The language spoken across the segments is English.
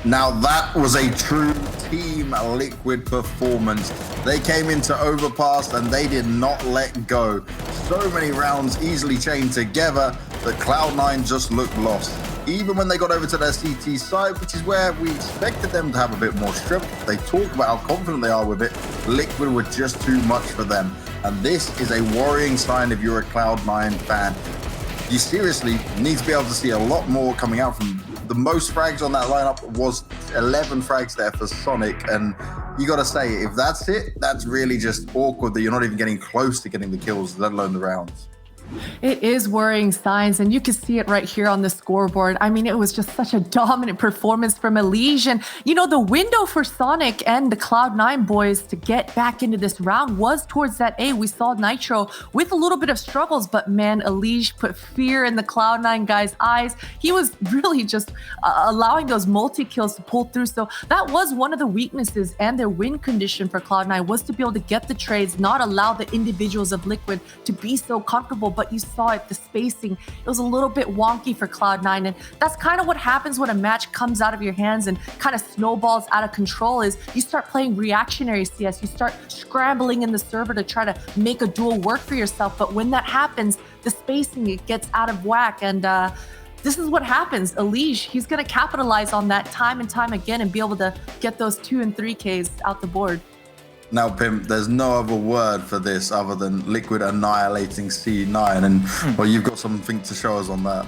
Now that was a true Team Liquid performance. They came into Overpass and they did not let go. So many rounds easily chained together that Cloud9 just looked lost. Even when they got over to their CT side, which is where we expected them to have a bit more strength, they talk about how confident they are with it. Liquid were just too much for them. And this is a worrying sign if you're a Cloud9 fan. You seriously need to be able to see a lot more coming out from the most frags on that lineup was 11 frags there for Sonic. And you got to say, if that's it, that's really just awkward that you're not even getting close to getting the kills, let alone the rounds. It is worrying signs, and you can see it right here on the scoreboard. I mean, it was just such a dominant performance from Elige. And, you know, the window for Sonic and the Cloud9 boys to get back into this round was towards that A. We saw Nitro with a little bit of struggles, but man, Elige put fear in the Cloud9 guys' eyes. He was really just allowing those multi-kills to pull through. So that was one of the weaknesses and their win condition for Cloud9 was to be able to get the trades, not allow the individuals of Liquid to be so comfortable. But you saw it, the spacing, it was a little bit wonky for Cloud9. And that's kind of what happens when a match comes out of your hands and kind of snowballs out of control is you start playing reactionary CS. You start scrambling in the server to try to make a duel work for yourself. But when that happens, the spacing, it gets out of whack. And this is what happens. Elige, he's going to capitalize on that time and time again and be able to get those 2 and 3Ks out the board. Now, Pimp, there's no other word for this other than Liquid annihilating C9. And, well, you've got something to show us on that.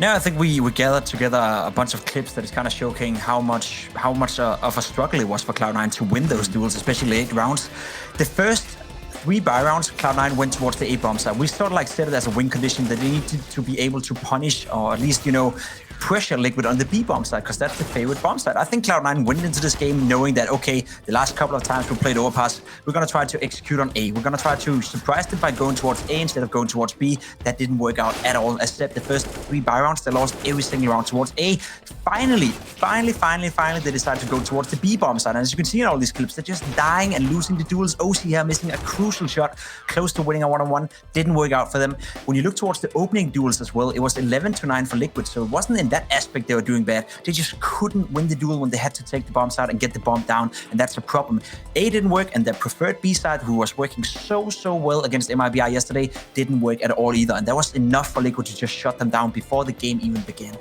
No, I think we gathered together a bunch of clips that is kind of showing how much of a struggle it was for Cloud9 to win those duels, especially late rounds. The first 3 buy rounds, Cloud9 went towards the A bomb side. We sort of like set it as a win condition that they needed to be able to punish or at least, you know, pressure Liquid on the B bomb side because that's the favorite bomb side. I think Cloud9 went into this game knowing that, okay, the last couple of times we played Overpass, we're going to try to execute on A. We're going to try to surprise them by going towards A instead of going towards B. That didn't work out at all, except the first 3 buy rounds. They lost every single round towards A. Finally, they decided to go towards the B bomb side. And as you can see in all these clips, they're just dying and losing the duels. OC here missing a crucial shot, close to winning a 1-on-1. Didn't work out for them. When you look towards the opening duels as well, it was 11-9 for Liquid. So it wasn't in that aspect they were doing bad. They just couldn't win the duel when they had to take the bomb side and get the bomb down. And that's the problem. A didn't work, and their preferred B side, who was working so well against MIBR yesterday, didn't work at all either. And that was enough for Liquid to just shut them down before the game even began.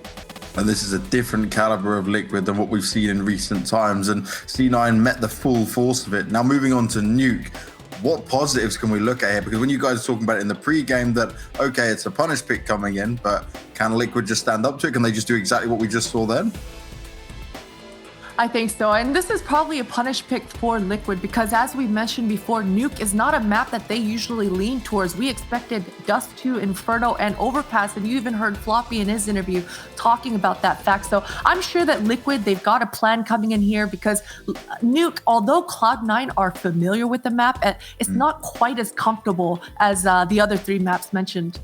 And this is a different caliber of Liquid than what we've seen in recent times. And C9 met the full force of it. Now moving on to Nuke. What positives can we look at here? Because when you guys are talking about it in the pre-game that, okay, it's a punish pick coming in, but can Liquid just stand up to it? Can they just do exactly what we just saw then? I think so, and this is probably a punish pick for Liquid because as we mentioned before, Nuke is not a map that they usually lean towards. We expected Dust 2, Inferno, and Overpass, and you even heard Floppy in his interview talking about that fact. So I'm sure that Liquid, they've got a plan coming in here because Nuke, although Cloud9 are familiar with the map, it's not quite as comfortable as the other 3 maps mentioned.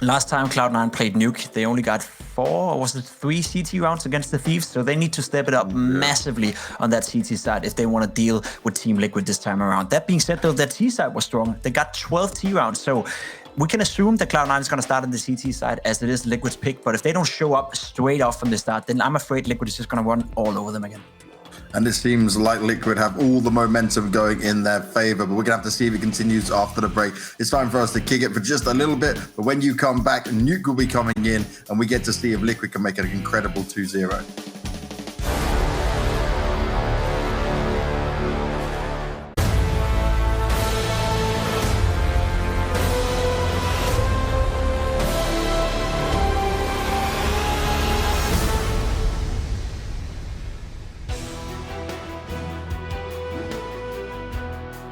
Last time Cloud9 played Nuke, they only got 4 or was it 3 CT rounds against the Thieves, so they need to step it up massively on that CT side if they want to deal with Team Liquid this time around. That being said, though, that T side was strong. They got 12 T rounds, so we can assume that Cloud9 is going to start on the CT side as it is Liquid's pick, but if they don't show up straight off from the start, then I'm afraid Liquid is just going to run all over them again. And it seems like Liquid have all the momentum going in their favor, but we're gonna have to see if it continues after the break. It's time for us to kick it for just a little bit, but when you come back, Nuke will be coming in and we get to see if Liquid can make an incredible 2-0.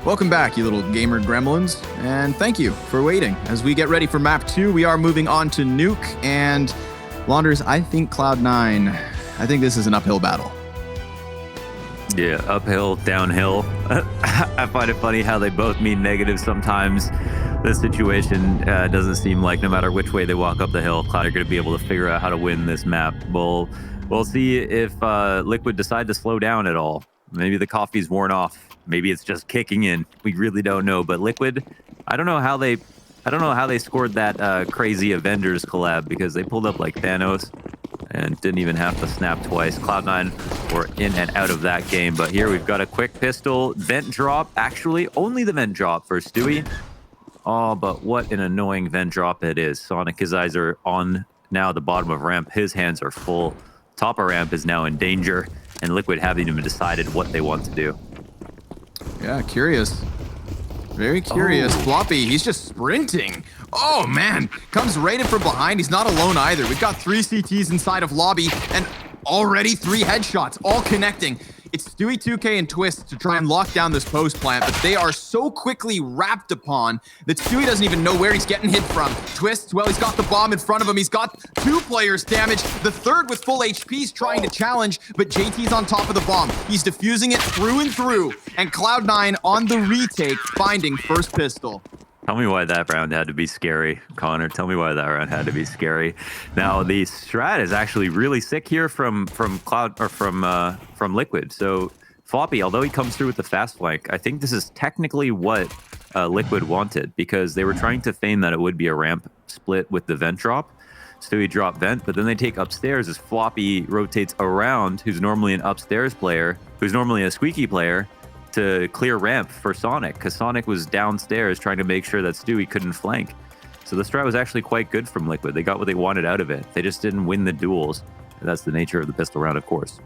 Welcome back, you little gamer gremlins, and thank you for waiting. As we get ready for map 2, we are moving on to Nuke, and Launders, I think Cloud9, I think this is an uphill battle. Yeah, uphill, downhill. I find it funny how they both mean negative sometimes. The situation doesn't seem like no matter which way they walk up the hill, Cloud are going to be able to figure out how to win this map. We'll see if Liquid decide to slow down at all. Maybe the coffee's worn off. Maybe it's just kicking in. We really don't know. But Liquid, I don't know how they scored that crazy Avengers collab because they pulled up like Thanos. and didn't even have to snap twice. Cloud9 were in and out of that game, but here we've got a quick pistol vent drop. Actually, only the vent drop for Stewie. Oh, but what an annoying vent drop it is. Sonic, his eyes are on now the bottom of ramp. His hands are full. Top of ramp is now in danger, and Liquid haven't even decided what they want to do. Yeah, curious. Very curious. Floppy, he's just sprinting. Oh, man. Comes right in from behind. He's not alone either. We've got 3 CTs inside of lobby and already 3 headshots, all connecting. It's Stewie, 2K, and Twist to try and lock down this post plant, but they are so quickly wrapped upon that Stewie doesn't even know where he's getting hit from. Twist, well, he's got the bomb in front of him. He's got 2 players damaged. The third with full HP is trying to challenge, but JT's on top of the bomb. He's defusing it through and through, and Cloud9 on the retake, finding first pistol. Tell me why that round had to be scary, Connor. Tell me why that round had to be scary. Now the strat is actually really sick here from Liquid. So Floppy, although he comes through with the fast flank, I think this is technically what Liquid wanted, because they were trying to feign that it would be a ramp split with the vent drop. So he drop vent, but then they take upstairs as Floppy rotates around, who's normally an upstairs player, who's normally a squeaky player, to clear ramp for Sonic, because Sonic was downstairs trying to make sure that Stewie couldn't flank. So the strat was actually quite good from Liquid. They got what they wanted out of it. They just didn't win the duels. That's the nature of the pistol round, of course.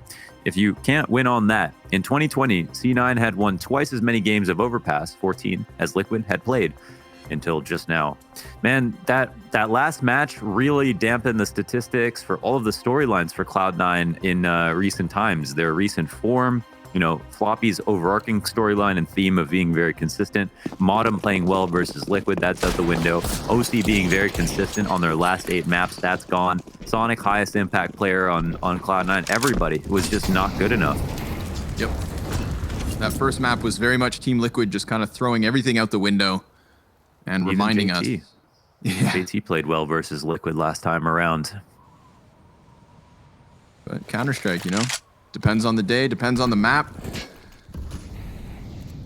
If you can't win on that, in 2020, C9 had won twice as many games of Overpass, 14, as Liquid had played until just now. Man, that last match really dampened the statistics for all of the storylines for Cloud9 in recent times. Their recent form, you know, Floppy's overarching storyline and theme of being very consistent. Modem playing well versus Liquid, that's out the window. OC being very consistent on their last 8 maps, that's gone. Sonic, highest impact player on Cloud9. Everybody was just not good enough. Yep. That first map was very much Team Liquid just kind of throwing everything out the window and Even reminding JT. us. Yeah. JT played well versus Liquid last time around. But Counter-Strike, you know? Depends on the day, depends on the map,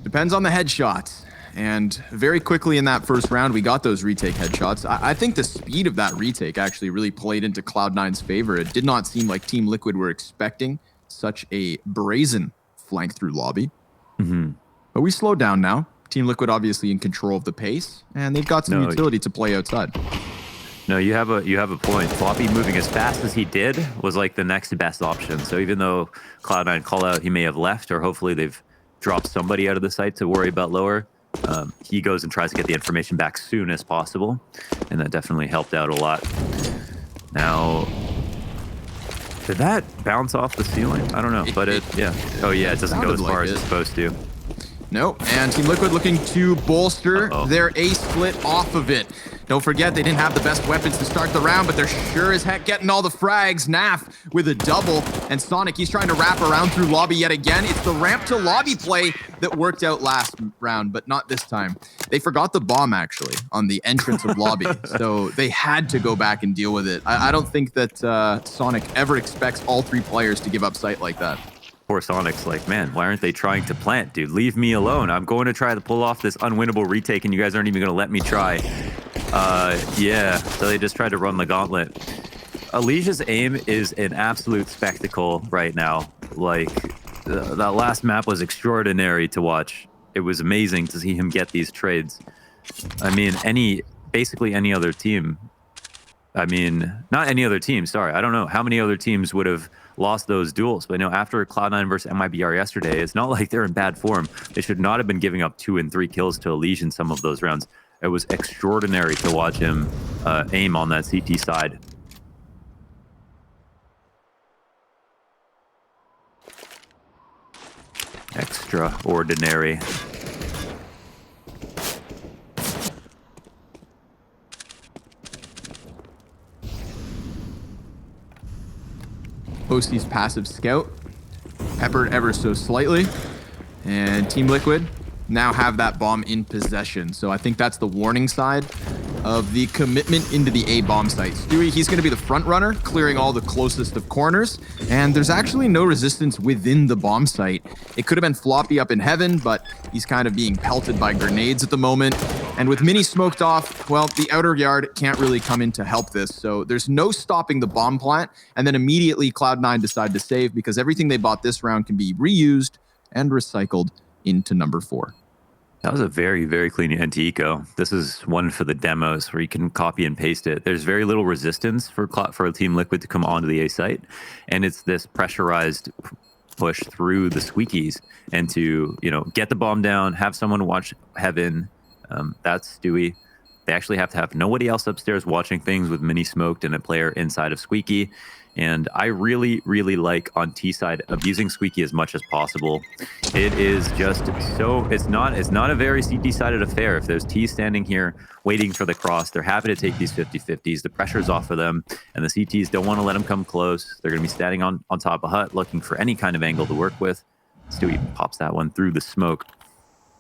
depends on the headshots. And very quickly in that first round, we got those retake headshots. I think the speed of that retake actually really played into Cloud9's favor. It did not seem like Team Liquid were expecting such a brazen flank through lobby. But we slowed down now. Team Liquid obviously in control of the pace, and they've got some utility to play outside. No, you have a point. Floppy moving as fast as he did was like the next best option. So even though Cloud9 call out, he may have left, or hopefully they've dropped somebody out of the site to worry about lower, he goes and tries to get the information back soon as possible, and that definitely helped out a lot. Now, did that bounce off the ceiling? I don't know, but yeah. Oh yeah, it doesn't go as far as it's supposed to. Nope, and Team Liquid looking to bolster their A split off of it. Don't forget, they didn't have the best weapons to start the round, but they're sure as heck getting all the frags. Naf with a double, and Sonic, he's trying to wrap around through lobby yet again. It's the ramp to lobby play that worked out last round, but not this time. They forgot the bomb, actually, on the entrance of lobby, so they had to go back and deal with it. I don't think that Sonic ever expects all 3 players to give up sight like that. Poor Sonic's like, man, why aren't they trying to plant, dude? Leave me alone. I'm going to try to pull off this unwinnable retake, and you guys aren't even going to let me try. Yeah, so they just tried to run the gauntlet. Alicia's aim is an absolute spectacle right now. Like, that last map was extraordinary to watch. It was amazing to see him get these trades. I mean, basically any other team. I mean, not any other team, sorry. I don't know how many other teams would have lost those duels. But, you know, after Cloud9 versus MIBR yesterday, it's not like they're in bad form. They should not have been giving up 2 and 3 kills to Alicia in some of those rounds. It was extraordinary to watch him aim on that CT side. Extraordinary. OC's passive scout, peppered ever so slightly, and Team Liquid now have that bomb in possession. So I think that's the warning side of the commitment into the A bomb site. Stewie, he's going to be the front runner, clearing all the closest of corners, and there's actually no resistance within the bomb site. It could have been Floppy up in heaven, but he's kind of being pelted by grenades at the moment. And with Mini smoked off, well, the outer yard can't really come in to help this, so there's no stopping the bomb plant, and then immediately Cloud9 decide to save because everything they bought this round can be reused and recycled into number 4. That was a very, very clean anti-eco. This is one for the demos where you can copy and paste it. There's very little resistance for Team Liquid to come onto the A site, and it's this pressurized push through the squeakies and to, you know, get the bomb down, have someone watch heaven. That's Stewie. They actually have to have nobody else upstairs watching things with Mini smoked and a player inside of Squeaky. And I really, really like on T side abusing Squeaky as much as possible. It is just so, it's not a very CT sided affair. If there's T standing here waiting for the cross, they're happy to take these 50-50s. The pressure's off of them, and the CTs don't want to let them come close. They're going to be standing on top of hut looking for any kind of angle to work with. Stewie pops that one through the smoke.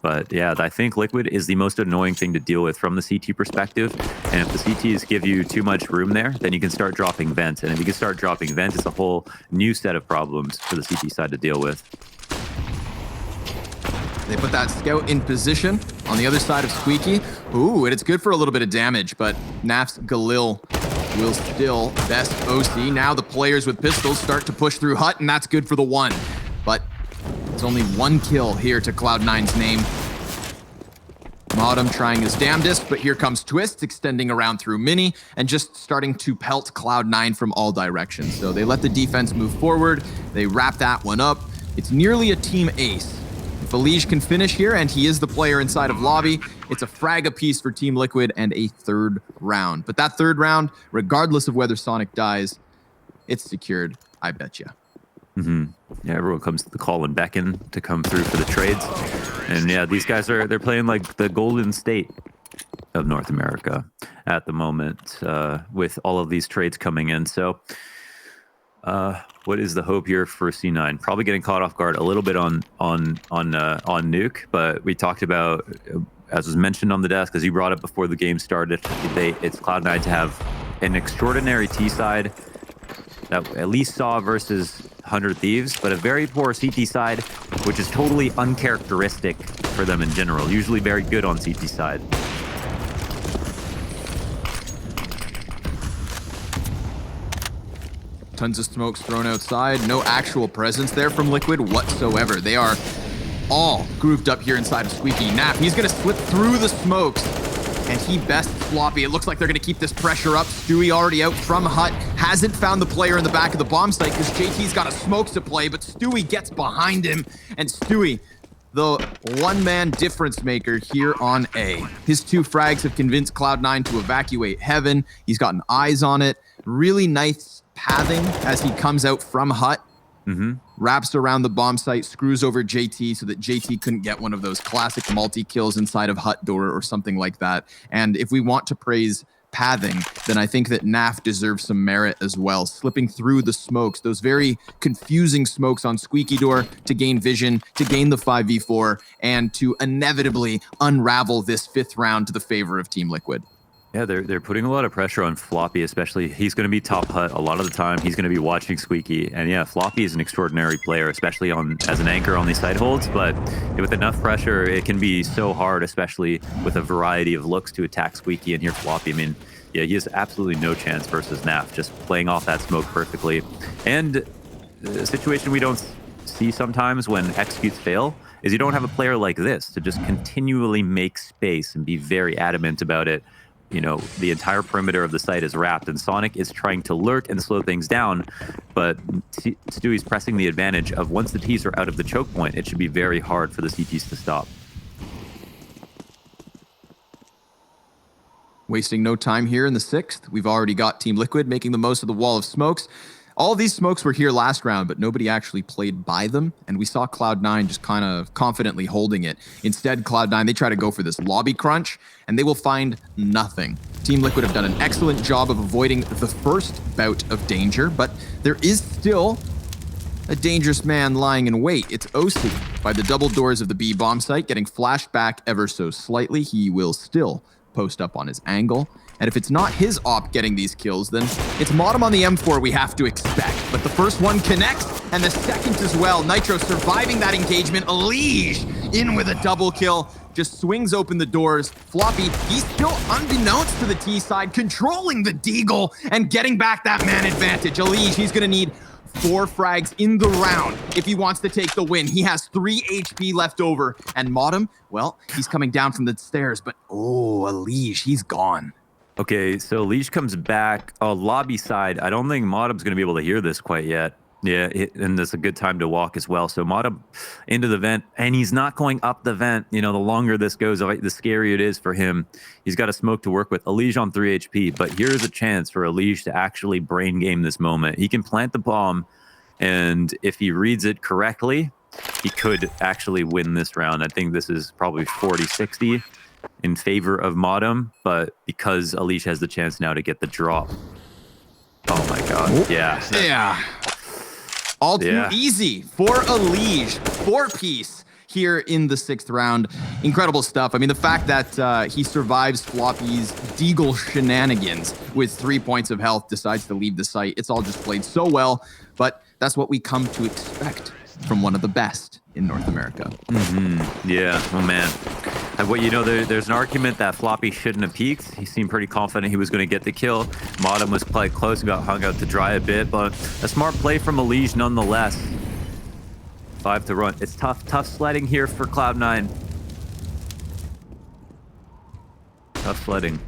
But yeah, I think Liquid is the most annoying thing to deal with from the CT perspective. And if the CTs give you too much room there, then you can start dropping vent. And if you can start dropping vent, it's a whole new set of problems for the CT side to deal with. They put that scout in position on the other side of Squeaky. Ooh, and it's good for a little bit of damage, but Naf's Galil will still best OC. Now the players with pistols start to push through hut, and that's good for the 1. But it's only 1 kill here to Cloud9's name. Modem trying his damnedest, but here comes Twist, extending around through Mini, and just starting to pelt Cloud9 from all directions. So they let the defense move forward, they wrap that one up. It's nearly a team ace. If Elige can finish here, and he is the player inside of lobby, it's a frag apiece for Team Liquid and a 3rd round. But that 3rd round, regardless of whether Sonic dies, it's secured, I bet you. Yeah, everyone comes to the call and beckon to come through for the trades. And yeah, these guys they're playing like the Golden State of North America at the moment, with all of these trades coming in. So what is the hope here for C9? Probably getting caught off guard a little bit on Nuke, but we talked about, as was mentioned on the desk, as you brought up before the game started, it's Cloud9 to have an extraordinary T side that at least saw versus 100 Thieves, but a very poor CT side, which is totally uncharacteristic for them in general. Usually very good on CT side. Tons of smokes thrown outside. No actual presence there from Liquid whatsoever. They are all grouped up here inside of Squeaky. Nap, he's going to slip through the smokes, and he bests Floppy. It looks like they're going to keep this pressure up. Stewie already out from hut. Hasn't found the player in the back of the bomb site because JT's got a smoke to play, but Stewie gets behind him. And Stewie, the one-man difference maker here on A. His 2 frags have convinced Cloud9 to evacuate heaven. He's gotten eyes on it. Really nice pathing as he comes out from hut. Wraps around the bomb site, screws over JT so that JT couldn't get one of those classic multi-kills inside of hut door or something like that. And if we want to praise pathing, then I think that Naf deserves some merit as well. Slipping through the smokes, those very confusing smokes on Squeaky door to gain vision, to gain the 5v4, and to inevitably unravel this 5th round to the favor of Team Liquid. Yeah, they're putting a lot of pressure on Floppy, especially. He's going to be top hut a lot of the time. He's going to be watching Squeaky. And yeah, Floppy is an extraordinary player, especially as an anchor on these side holds. But with enough pressure, it can be so hard, especially with a variety of looks to attack Squeaky. And here Floppy, I mean, yeah, he has absolutely no chance versus Naf, just playing off that smoke perfectly. And a situation we don't see sometimes when executes fail is you don't have a player like this to just continually make space and be very adamant about it. You know, the entire perimeter of the site is wrapped, and Sonic is trying to lurk and slow things down, but Stewie's pressing the advantage of once the T's are out of the choke point, it should be very hard for the CTs to stop. Wasting no time here in the 6th. We've already got Team Liquid making the most of the wall of smokes. All of these smokes were here last round, but nobody actually played by them, and we saw Cloud9 just kind of confidently holding it. Instead, Cloud9, they try to go for this lobby crunch, and they will find nothing. Team Liquid have done an excellent job of avoiding the first bout of danger, but there is still a dangerous man lying in wait. It's OC by the double doors of the B bomb site, getting flashed back ever so slightly. He will still post up on his angle. And if it's not his op getting these kills, then it's Modem on the M4 we have to expect. But the first one connects, and the second as well. Nitro surviving that engagement. Elige in with a double kill. Just swings open the doors. Floppy, he's still unbeknownst to the T side, controlling the Deagle and getting back that man advantage. Elige, he's gonna need 4 frags in the round if he wants to take the win. He has 3 HP left over. And Modem, well, he's coming down from the stairs, but oh, Elige, he's gone. Okay, so Leash comes back. Lobby side. I don't think Modem's going to be able to hear this quite yet. Yeah, and it's a good time to walk as well. So Modem into the vent, and he's not going up the vent. You know, the longer this goes, the scarier it is for him. He's got a smoke to work with. Elige on 3 HP, but here's a chance for Elige to actually brain game this moment. He can plant the bomb, and if he reads it correctly, he could actually win this round. I think this is probably 40-60. In favor of Modem, but because Elige has the chance now to get the drop. Oh my god. Yeah. Yeah. All too easy for Elige. 4-piece here in the 6th round. Incredible stuff. I mean, the fact that he survives Floppy's Deagle shenanigans with 3 points of health, decides to leave the site. It's all just played so well, but that's what we come to expect from one of the best in North America. Yeah. Oh man. Well, you know, there's an argument that Floppy shouldn't have peeked. He seemed pretty confident he was going to get the kill. Modem was quite close and got hung out to dry a bit, but a smart play from Elige nonetheless. 5 to run. It's tough sledding here for Cloud9. Tough sledding.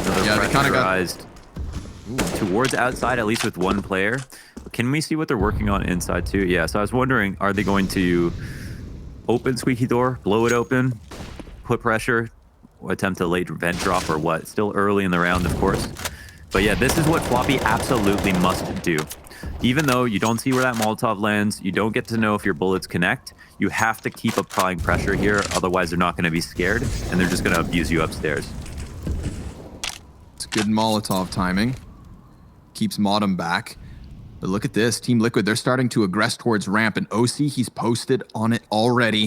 Another pressurized towards outside, at least with 1 player. Can we see what they're working on inside too? Yeah, so I was wondering, are they going to open Squeaky Door, blow it open, put pressure, attempt a late vent drop or what? Still early in the round, of course. But yeah, this is what Floppy absolutely must do. Even though you don't see where that Molotov lands, you don't get to know if your bullets connect, you have to keep applying pressure here, otherwise they're not going to be scared, and they're just going to abuse you upstairs. It's good Molotov timing. Keeps Modem back. But look at this, Team Liquid, they're starting to aggress towards ramp, and OC, he's posted on it already.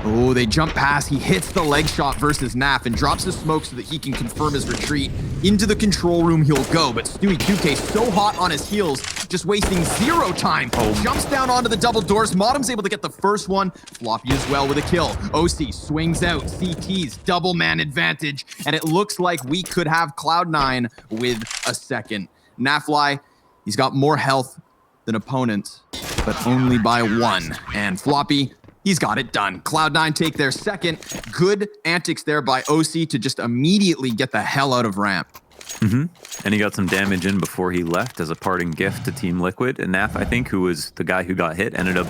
Oh, they jump past, he hits the leg shot versus Naf and drops the smoke so that he can confirm his retreat. Into the control room he'll go, but Stewie QK so hot on his heels, just wasting 0 time. Jumps down onto the double doors, Modem's able to get the first one. Floppy as well with a kill. OC swings out, CT's double man advantage, and it looks like we could have Cloud9 with a second. Nafly, he's got more health than opponents, but only by 1. And Floppy, he's got it done. Cloud9 take their second. Good antics there by OC to just immediately get the hell out of ramp. And he got some damage in before he left as a parting gift to Team Liquid. And Naf, I think, who was the guy who got hit, ended up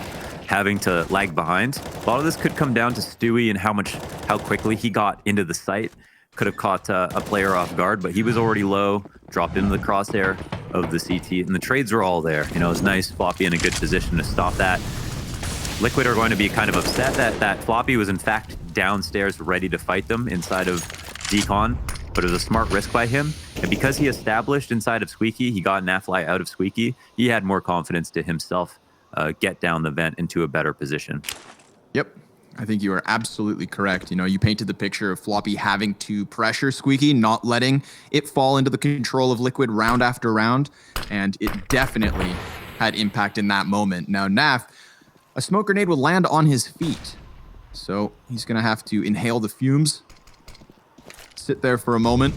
having to lag behind. A lot of this could come down to Stewie and how quickly he got into the site. Could have caught a player off guard, but he was already low, dropped into the crosshair of the CT, and the trades were all there. You know, it was nice, Floppy in a good position to stop that. Liquid are going to be kind of upset that Floppy was in fact downstairs ready to fight them inside of Decon, but it was a smart risk by him. And because he established inside of Squeaky, he got Nafly out of Squeaky, he had more confidence to himself get down the vent into a better position. Yep. I think you are absolutely correct. You know, you painted the picture of Floppy having to pressure Squeaky, not letting it fall into the control of Liquid round after round, and it definitely had impact in that moment. Now, Naf, a smoke grenade will land on his feet, so he's going to have to inhale the fumes, sit there for a moment,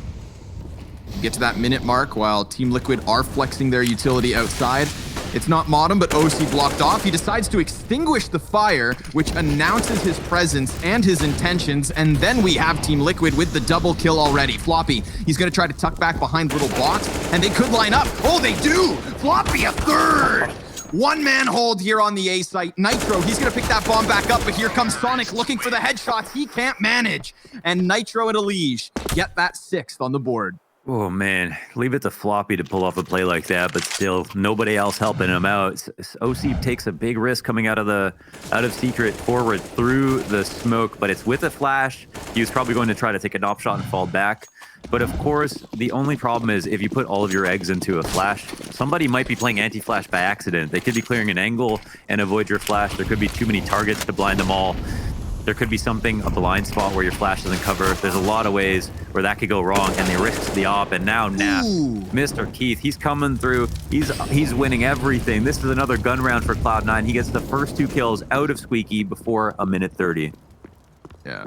get to that minute mark while Team Liquid are flexing their utility outside. It's not Modem, but OC blocked off. He decides to extinguish the fire, which announces his presence and his intentions, and then we have Team Liquid with the double kill already. Floppy, he's going to try to tuck back behind Little Box, and they could line up. Oh, they do! Floppy a third! 1-man hold here on the A site. Nitro, he's going to pick that bomb back up, but here comes Sonic looking for the headshots. He can't manage. And Nitro and Elige get that 6th on the board. Oh man, leave it to Floppy to pull off a play like that, but still nobody else helping him out. OC takes a big risk coming out of secret forward through the smoke, but it's with a flash. He was probably going to try to take an op shot and fall back. But of course, the only problem is if you put all of your eggs into a flash, somebody might be playing anti-flash by accident. They could be clearing an angle and avoid your flash. There could be too many targets to blind them all. There could be something, a blind spot where your flash doesn't cover. There's a lot of ways where that could go wrong, and they risk the op. And now Nap, Mr. Keith, he's coming through. He's winning everything. This is another gun round for Cloud9. He gets the first 2 kills out of Squeaky before a minute 30. Yeah.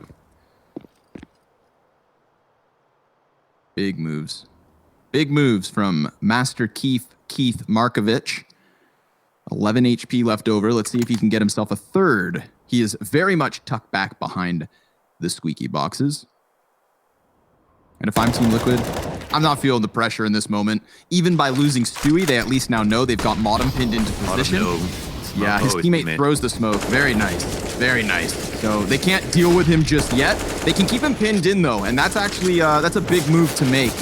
Big moves. Big moves from Master Keith Markovich. 11 HP left over. Let's see if he can get himself a third. He is very much tucked back behind the Squeaky boxes. And if I'm Team Liquid, I'm not feeling the pressure in this moment. Even by losing Stewie, they at least now know they've got Modem pinned into position. Yeah, his teammate throws the smoke. Very nice. Very nice. So they can't deal with him just yet. They can keep him pinned in, though, and that's actually that's a big move to make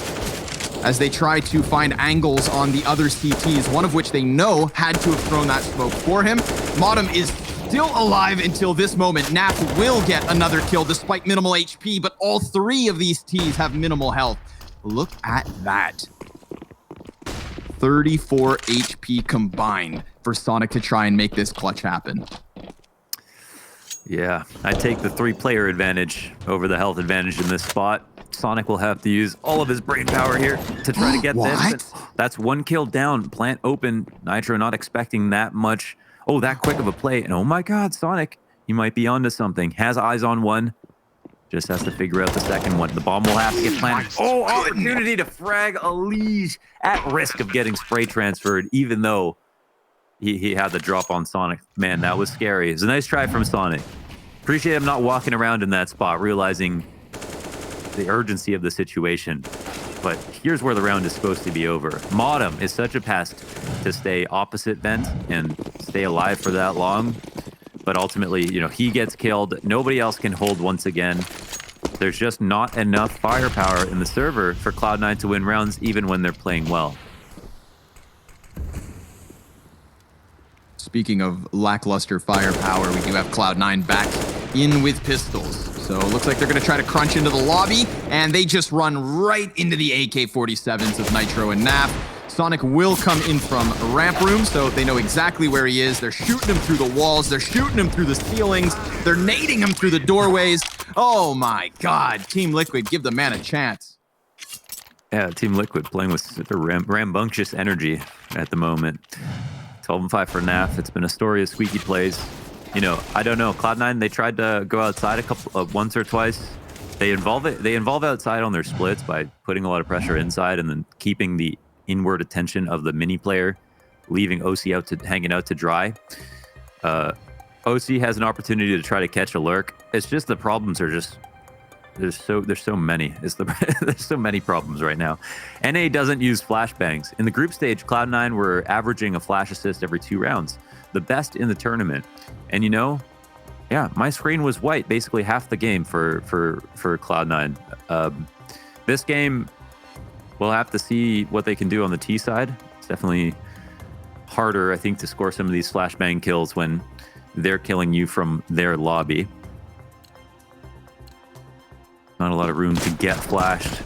as they try to find angles on the other CTs, one of which they know had to have thrown that smoke for him. Modem is still alive until this moment. Nap will get another kill despite minimal HP, but all 3 of these Ts have minimal health. Look at that. 34 HP combined for Sonic to try and make this clutch happen. Yeah, I take the 3-player advantage over the health advantage in this spot. Sonic will have to use all of his brain power here to try to get this. That's 1 kill down. Plant open. Nitro not expecting that much. Oh, that quick of a play. And oh my God, Sonic, he might be onto something. Has eyes on one. Just has to figure out the second one. The bomb will have to get planted. Oh, opportunity to frag Elise at risk of getting spray transferred, even though he had the drop on Sonic. Man, that was scary. It was a nice try from Sonic. Appreciate him not walking around in that spot, realizing the urgency of the situation. But here's where the round is supposed to be over. Modem is such a pest to stay opposite vent and stay alive for that long. But ultimately, you know, he gets killed. Nobody else can hold once again. There's just not enough firepower in the server for Cloud9 to win rounds, even when they're playing well. Speaking of lackluster firepower, we do have Cloud9 back in with pistols. So it looks like they're going to try to crunch into the lobby, and they just run right into the AK-47s of Nitro and Nap. Sonic will come in from ramp room, so they know exactly where he is. They're shooting him through the walls. They're shooting him through the ceilings. They're nading him through the doorways. Oh my God, Team Liquid, give the man a chance. Yeah, Team Liquid playing with super rambunctious energy at the moment. 12-5 for NAF. It's been a story of squeaky plays. You know, I don't know. Cloud9, they tried to go outside once or twice. They involve outside on their splits by putting a lot of pressure inside and then keeping the inward attention of the mini player, leaving OC hanging out to dry. OC has an opportunity to try to catch a lurk. It's just the problems are just there's so many. There's so many problems right now. NA doesn't use flashbangs. In the group stage, Cloud9 were averaging a flash assist every 2 rounds, the best in the tournament. And you know, yeah, my screen was white basically half the game for Cloud9. This game, we'll have to see what they can do on the T side. It's definitely harder, I think, to score some of these flashbang kills when they're killing you from their lobby. Not a lot of room to get flashed.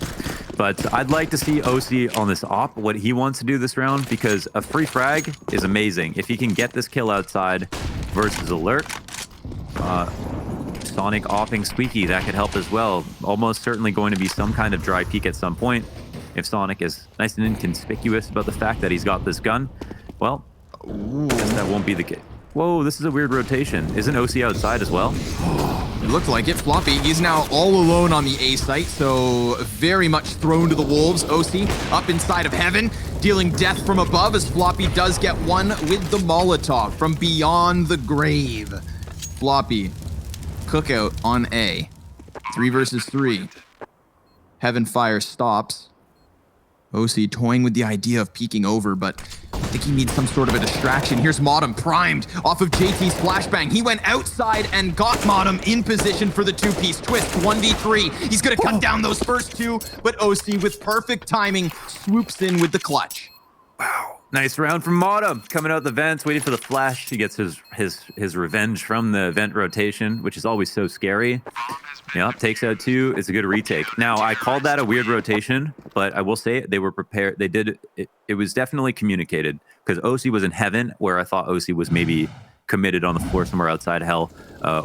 But I'd like to see OC on this op, what he wants to do this round, because a free frag is amazing. If he can get this kill outside versus a lurk, Sonic opping Squeaky, that could help as well. Almost certainly going to be some kind of dry peek at some point. If Sonic is nice and inconspicuous about the fact that he's got this gun, well, I guess that won't be the case. Whoa, this is a weird rotation. Isn't OC outside as well? It looked like it. Floppy, he's now all alone on the A site, so very much thrown to the wolves. OC up inside of heaven, dealing death from above as Floppy does get one with the Molotov from beyond the grave. Floppy, cookout on A. 3 versus 3. Heaven fire stops. OC toying with the idea of peeking over, but I think he needs some sort of a distraction. Here's Modem primed off of JT's flashbang. He went outside and got Modem in position for the 2-piece twist. 1v3. He's going to cut down those first 2, but OC with perfect timing swoops in with the clutch. Wow. Nice round from Modem. Coming out the vents, waiting for the flash. He gets his revenge from the vent rotation, which is always so scary. Yeah, takes out 2. It's a good retake. Now, I called that a weird rotation, but I will say they were prepared. They did it. It was definitely communicated because OC was in heaven, where I thought OC was maybe committed on the floor somewhere outside Hell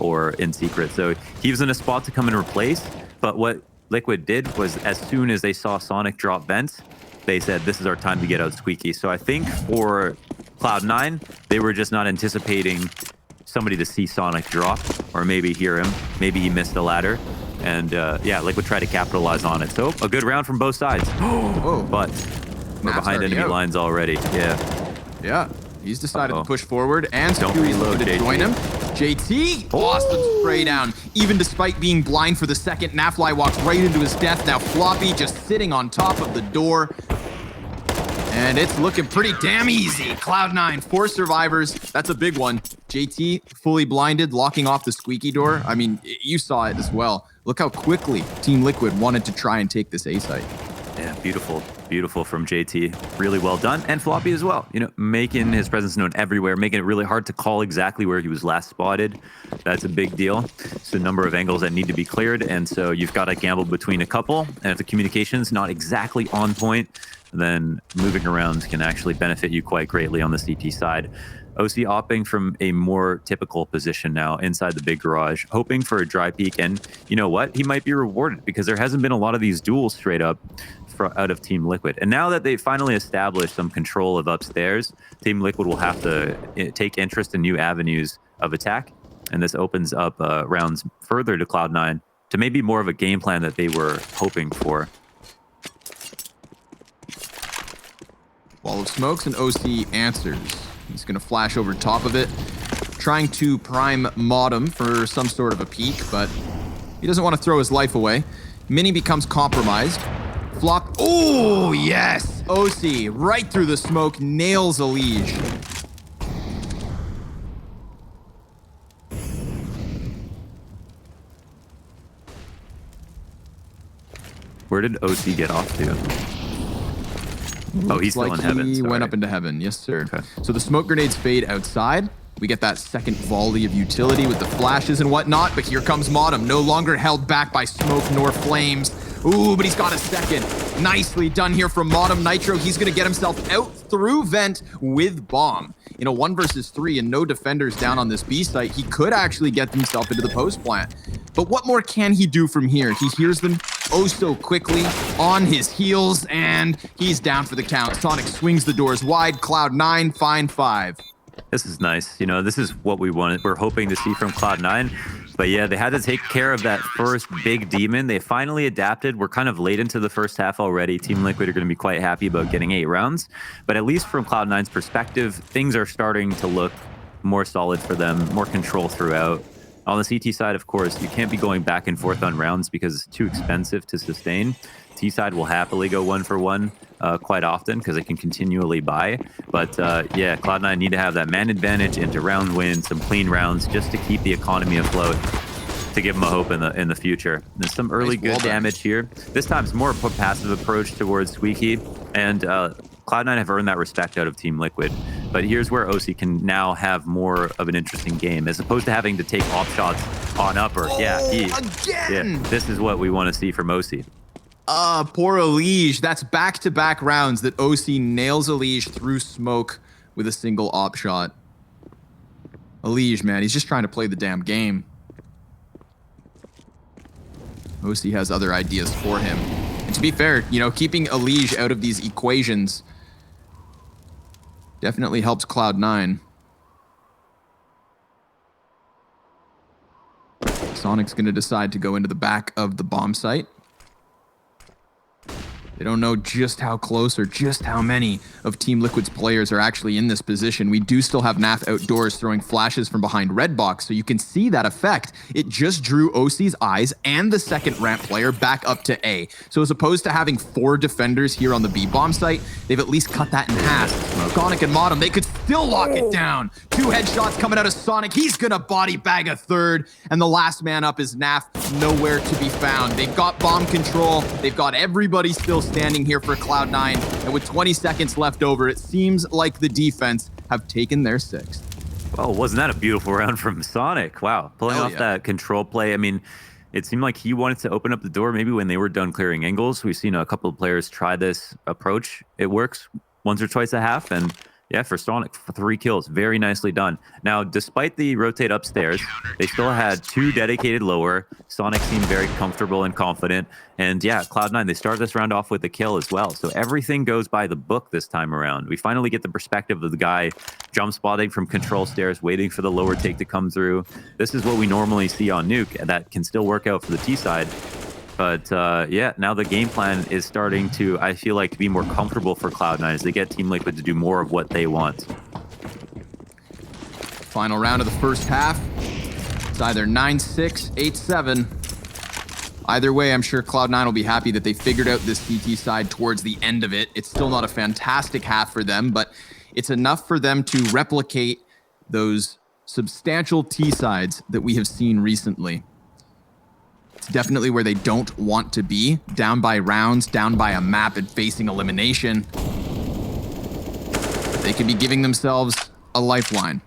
or in secret. So he was in a spot to come and replace. But what Liquid did was, as soon as they saw Sonic drop vents, they said, this is our time to get out Squeaky. So I think for Cloud9, they were just not anticipating somebody to see Sonic drop or maybe hear him. Maybe he missed the ladder. And yeah, Liquid tried to capitalize on it. So a good round from both sides. Whoa. But we're behind enemy lines already. Yeah. He's decided to push forward and Don't reload, to JT. join him. JT, awesome spray down. Even despite being blind for the second, Nafly walks right into his death. Now Floppy just sitting on top of the door. And it's looking pretty damn easy. Cloud9, 4 survivors. That's a big one. JT, fully blinded, locking off the Squeaky door. I mean, you saw it as well. Look how quickly Team Liquid wanted to try and take this A site. Yeah, beautiful. Beautiful from JT. Really well done. And Floppy as well. You know, making his presence known everywhere, making it really hard to call exactly where he was last spotted. That's a big deal. It's a number of angles that need to be cleared. And so you've got to gamble between a couple. And if the communication's not exactly on point, then moving around can actually benefit you quite greatly on the CT side. OC opting from a more typical position now inside the big garage, hoping for a dry peek. And you know what? He might be rewarded because there hasn't been a lot of these duels straight up out of Team Liquid. And now that they've finally established some control of upstairs, Team Liquid will have to take interest in new avenues of attack. And this opens up rounds further to Cloud9 to maybe more of a game plan that they were hoping for. Wall of smokes and OC answers. He's going to flash over top of it, trying to prime Modem for some sort of a peek, but he doesn't want to throw his life away. Mini becomes compromised. Flock. Oh, yes! OC right through the smoke, nails Elige. Where did OC get off to? Oh, he's still in heaven. He Sorry. went up into heaven. Yes, sir. Okay. So the smoke grenades fade outside. We get that second volley of utility with the flashes and whatnot, but here comes Modem, no longer held back by smoke nor flames. Ooh, but he's got a second. Nicely done here from Modem. Nitro, he's going to get himself out through vent with bomb. In a 1 versus 3 and no defenders down on this B site, he could actually get himself into the post plant. But what more can he do from here? He hears them oh so quickly on his heels, and he's down for the count. Sonic swings the doors wide. Cloud9, fine 5. This is nice. You know, this is what we're hoping to see from Cloud9. But yeah, they had to take care of that first big demon. They finally adapted. We're kind of late into the first half already. Team Liquid are going to be quite happy about getting 8 rounds. But at least from Cloud9's perspective, things are starting to look more solid for them, more control throughout. On the CT side, of course, you can't be going back and forth on rounds because it's too expensive to sustain. T side will happily go 1 for 1 quite often because it can continually buy. But yeah, Cloud9 need to have that man advantage into round wins, some clean rounds, just to keep the economy afloat, to give them a hope in the future. There's some early good damage here. This time it's more of a passive approach towards Squeaky, and Cloud9 have earned that respect out of Team Liquid. But here's where OC can now have more of an interesting game, as opposed to having to take off shots on upper. Yeah, this is what we want to see from OC. Poor Elige. That's back-to-back rounds that OC nails Elige through smoke with a single op shot. Elige, man, he's just trying to play the damn game. OC has other ideas for him. And to be fair, you know, keeping Elige out of these equations definitely helps Cloud9. Sonic's going to decide to go into the back of the bomb site. They don't know just how close or just how many of Team Liquid's players are actually in this position. We do still have Naf outdoors throwing flashes from behind red box, so you can see that effect. It just drew OC's eyes and the second ramp player back up to A. So as opposed to having 4 defenders here on the B bomb site, they've at least cut that in half. Sonic and Modem, they could still lock it down. 2 headshots coming out of Sonic. He's gonna body bag a third, and the last man up is Naf, nowhere to be found. They've got bomb control. They've got everybody still standing here for Cloud9, and with 20 seconds left over, it seems like the defense have taken their 6th. Well, wasn't that a beautiful round from Sonic? Wow, pulling off that control play. I mean, it seemed like he wanted to open up the door maybe when they were done clearing angles. We've seen a couple of players try this approach. It works once or twice a half, and Yeah, for Sonic, 3 kills. Very nicely done. Now, despite the rotate upstairs, they still had 2 dedicated lower. Sonic seemed very comfortable and confident. And yeah, Cloud9, they started this round off with a kill as well. So everything goes by the book this time around. We finally get the perspective of the guy jump spotting from control stairs, waiting for the lower take to come through. This is what we normally see on Nuke, and that can still work out for the T side. But yeah, now the game plan is starting to, I feel like, be more comfortable for Cloud9 as they get Team Liquid to do more of what they want. Final round of the first half. It's either 9-6, 8-7. Either way, I'm sure Cloud9 will be happy that they figured out this CT side towards the end of it. It's still not a fantastic half for them, but it's enough for them to replicate those substantial T sides that we have seen recently. It's definitely where they don't want to be, down by rounds, down by a map, and facing elimination. But they could be giving themselves a lifeline.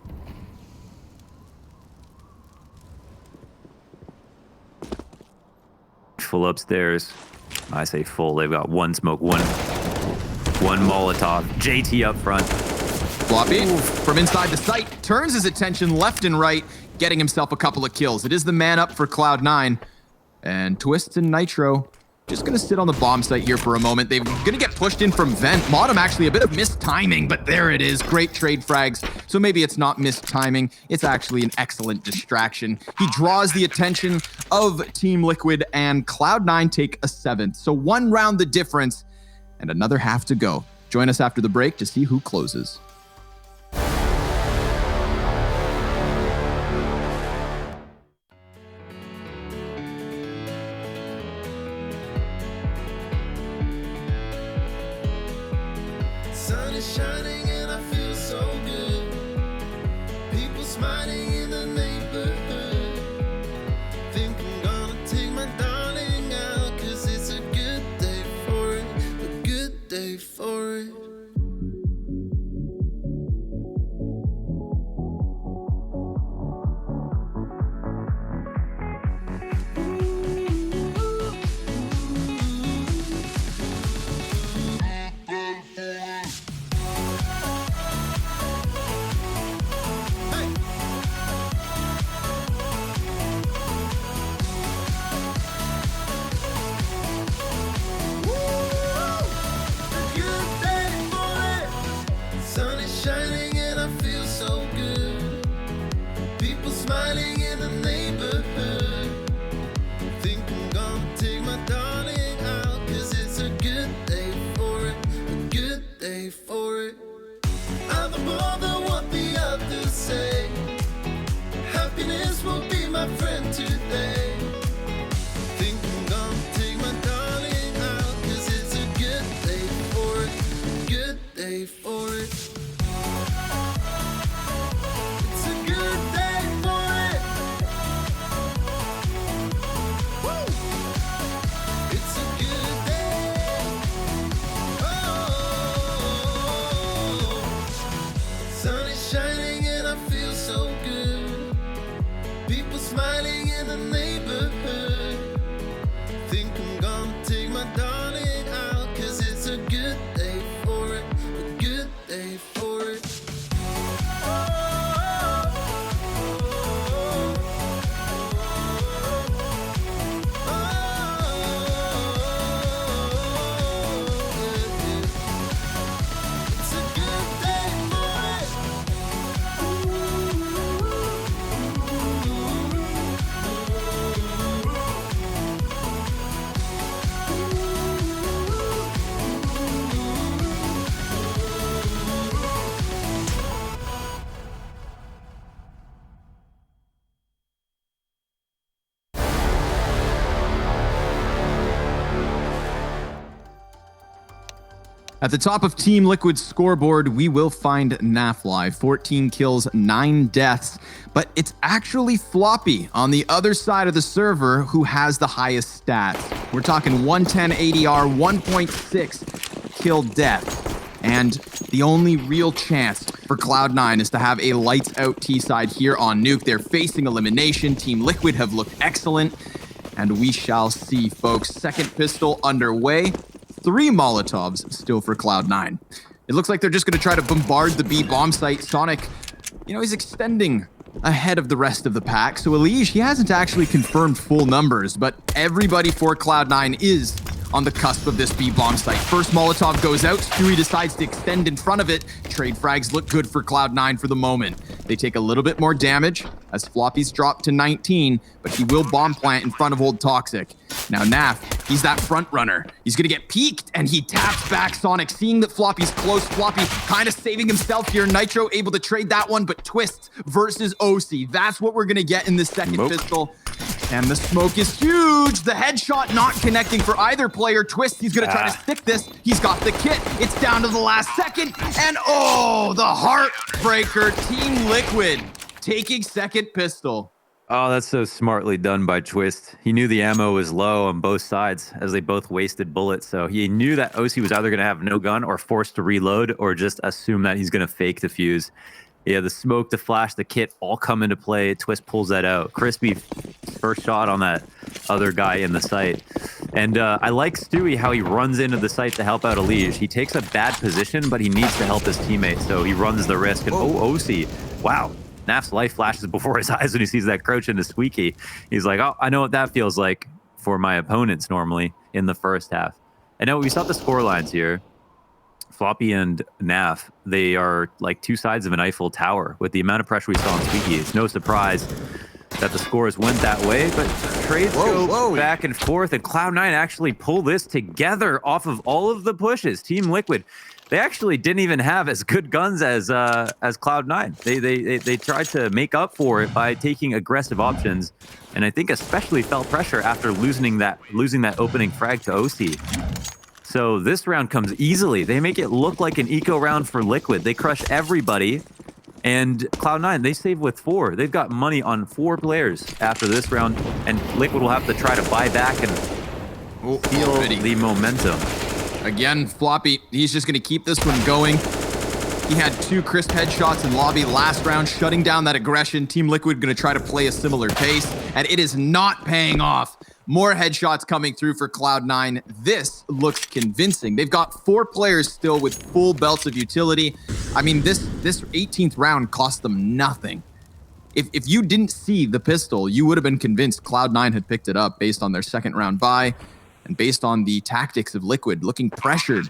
Full upstairs. I say full. They've got 1 smoke, one Molotov. JT up front. Floppy from inside the site turns his attention left and right, getting himself a couple of kills. It is the man up for Cloud9. And Twist and Nitro just going to sit on the bomb site here for a moment. They're going to get pushed in from vent. Modem actually a bit of missed timing, but there it is. Great trade frags. So maybe it's not missed timing. It's actually an excellent distraction. He draws the attention of Team Liquid, and Cloud9 take a 7th. So 1 round the difference and another half to go. Join us after the break to see who closes. Sun is shining and I feel so good. People smiling in the neighborhood. Think I'm gonna take my darling out, 'cause it's a good day for it, a good day for it. At the top of Team Liquid's scoreboard, we will find Nafly, 14 kills, 9 deaths, but it's actually Floppy on the other side of the server who has the highest stats. We're talking 110 ADR, 1.6 kill death, and the only real chance for Cloud9 is to have a lights out T side here on Nuke. They're facing elimination. Team Liquid have looked excellent, and we shall see, folks. Second pistol underway. 3 Molotovs still for Cloud9. It looks like they're just going to try to bombard the B bomb site. Sonic, he's extending ahead of the rest of the pack. So Elige, he hasn't actually confirmed full numbers, but everybody for Cloud9 is on the cusp of this B bomb site. First Molotov goes out. Stewie decides to extend in front of it. Trade frags look good for Cloud9 for the moment. They take a little bit more damage as Floppy's dropped to 19, but he will bomb plant in front of Old Toxic. Now Naf, he's that front runner. He's gonna get peeked and he taps back Sonic, seeing that Floppy's close. Floppy kind of saving himself here. Nitro able to trade that one, but Twist versus OC. That's what we're gonna get in this second pistol. And the smoke is huge. The headshot not connecting for either player. Twist, he's gonna try to stick this. He's got the kit. It's down to the last second. And oh, the heartbreaker. Team Liquid taking second pistol. Oh, that's so smartly done by Twist. He knew the ammo was low on both sides as they both wasted bullets. So he knew that OC was either going to have no gun or forced to reload or just assume that he's going to fake defuse. Yeah, the smoke, the flash, the kit all come into play. Twist pulls that out. Crispy first shot on that other guy in the site. And I like Stewie how he runs into the site to help out Elige. He takes a bad position, but he needs to help his teammate. So he runs the risk. And OC, wow. Naf's life flashes before his eyes when he sees that crouch into Squeaky. He's like, oh, I know what that feels like for my opponents normally in the first half. And now we saw the score lines here. Floppy and Naf, they are like two sides of an Eiffel Tower. With the amount of pressure we saw on Squeaky, it's no surprise that the scores went that way. But trades go back and forth, and Cloud9 actually pull this together off of all of the pushes. Team Liquid, they actually didn't even have as good guns as Cloud9. They tried to make up for it by taking aggressive options, and I think especially felt pressure after losing that opening frag to OC. So this round comes easily. They make it look like an eco round for Liquid. They crush everybody, and Cloud9, they save with 4. They've got money on 4 players after this round, and Liquid will have to try to buy back and feel the momentum. Again, Floppy, he's just going to keep this one going. He had 2 crisp headshots in lobby last round, shutting down that aggression. Team Liquid going to try to play a similar pace, and it is not paying off. More headshots coming through for Cloud9. This looks convincing. They've got 4 players still with full belts of utility. I mean, this 18th round cost them nothing. If you didn't see the pistol, you would have been convinced Cloud9 had picked it up based on their second round buy and based on the tactics of Liquid looking pressured